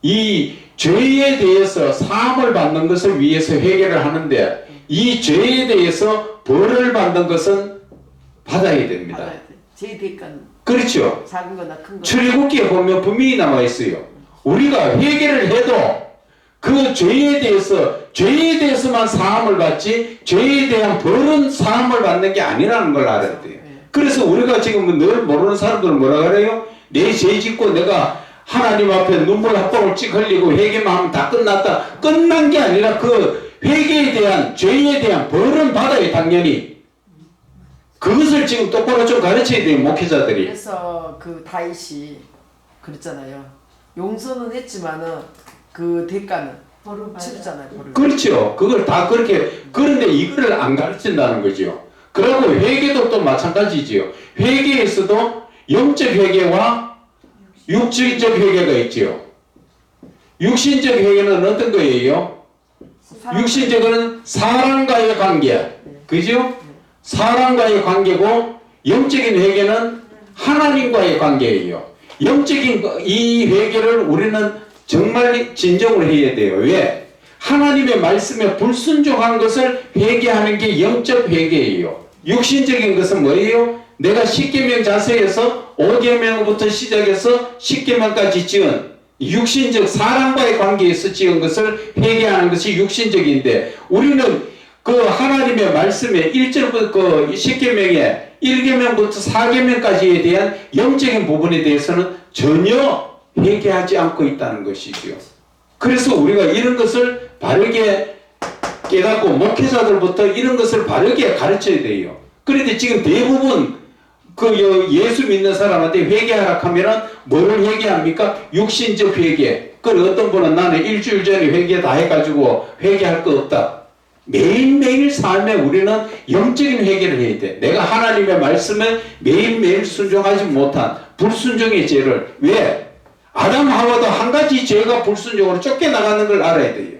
이 죄에 대해서 사함을 받는 것을 위해서 회개를 하는데 이 죄에 대해서 벌을 받는 것은 받아야 됩니다. 받아야 돼. 제 대가는 그렇죠. 작은 거나 큰 거. 출애굽기에 보면 분명히 나와 있어요. 우리가 회개를 해도 그 죄에 대해서만 사함을 받지 죄에 대한 벌은 사함을 받는 게 아니라는 걸 알아야 돼요. 그래서 우리가 지금 늘 모르는 사람들은 뭐라 그래요? 내 죄 짓고 내가 하나님 앞에 눈물 한 방울 찍 흘리고 회개만 하면 다 끝났다. 끝난 게 아니라 그 회개에 대한 죄에 대한 벌은 받아요. 당연히. 그것을 지금 똑바로 좀 가르쳐야 돼요. 목회자들이. 그래서 그 다윗이 그랬잖아요. 용서는 했지만은 그 대가는 치르잖아요. 벌을. 그렇죠. 그걸 다 그렇게 그런데 이거를 안 가르친다는 거죠. 그리고 회개도 또 마찬가지지요. 회개에서도 영적 회개와 육신적 회개가 있지요. 육신적 회개는 어떤 거예요? 육신적은 사람과의 관계, 그죠? 사람과의 관계고 영적인 회개는 하나님과의 관계예요. 영적인 이 회개를 우리는 정말 진정을 해야 돼요. 왜? 하나님의 말씀에 불순종한 것을 회개하는 게 영적 회개예요. 육신적인 것은 뭐예요? 내가 10계명 자세에서 5계명부터 시작해서 10계명까지 지은 육신적 사람과의 관계에서 지은 것을 회개하는 것이 육신적인데 우리는 그 하나님의 말씀에 1절부터 그 10계명에 1계명부터 4계명까지에 대한 영적인 부분에 대해서는 전혀 회개하지 않고 있다는 것이죠. 그래서 우리가 이런 것을 바르게 깨닫고 목회자들부터 이런 것을 바르게 가르쳐야 돼요. 그런데 지금 대부분 그 예수 믿는 사람한테 회개하라 하면은 뭐를 회개합니까? 육신적 회개. 그리고 어떤 분은 나는 일주일 전에 회개 다 해가지고 회개할 거 없다. 매일매일 삶에 우리는 영적인 회개를 해야 돼. 내가 하나님의 말씀에 매일매일 순종하지 못한 불순종의 죄를 왜? 아담 하와도 한 가지 죄가 불순종으로 쫓겨나가는 걸 알아야 돼요.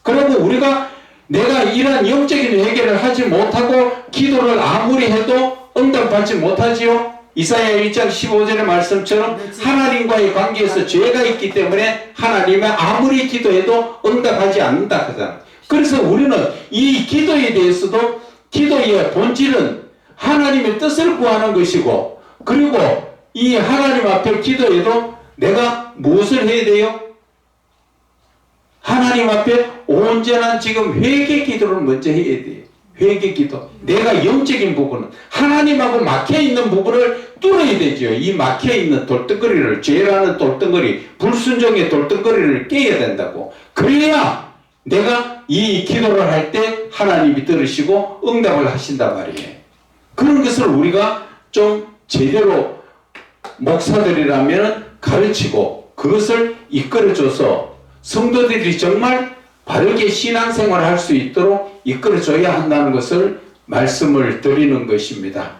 그리고 우리가 내가 이러한 영적인 회개를 하지 못하고 기도를 아무리 해도 응답받지 못하지요. 이사야 1장 15절의 말씀처럼 하나님과의 관계에서 죄가 있기 때문에 하나님은 아무리 기도해도 응답하지 않는다 하잖아요. 그래서 우리는 이 기도에 대해서도 기도의 본질은 하나님의 뜻을 구하는 것이고, 그리고 이 하나님 앞에 기도해도 내가 무엇을 해야 돼요? 하나님 앞에 온전한 지금 회개 기도를 먼저 해야 돼요. 회개 기도. 내가 영적인 부분은 하나님하고 막혀있는 부분을 뚫어야 되죠. 이 막혀있는 돌덩거리를, 죄라는 돌덩거리, 불순종의 돌덩거리를 깨야 된다고. 그래야 내가 이 기도를 할 때 하나님이 들으시고 응답을 하신단 말이에요. 그런 것을 우리가 좀 제대로 목사들이라면 가르치고 그것을 이끌어줘서 성도들이 정말 바르게 신앙생활을 할 수 있도록 이끌어줘야 한다는 것을 말씀을 드리는 것입니다.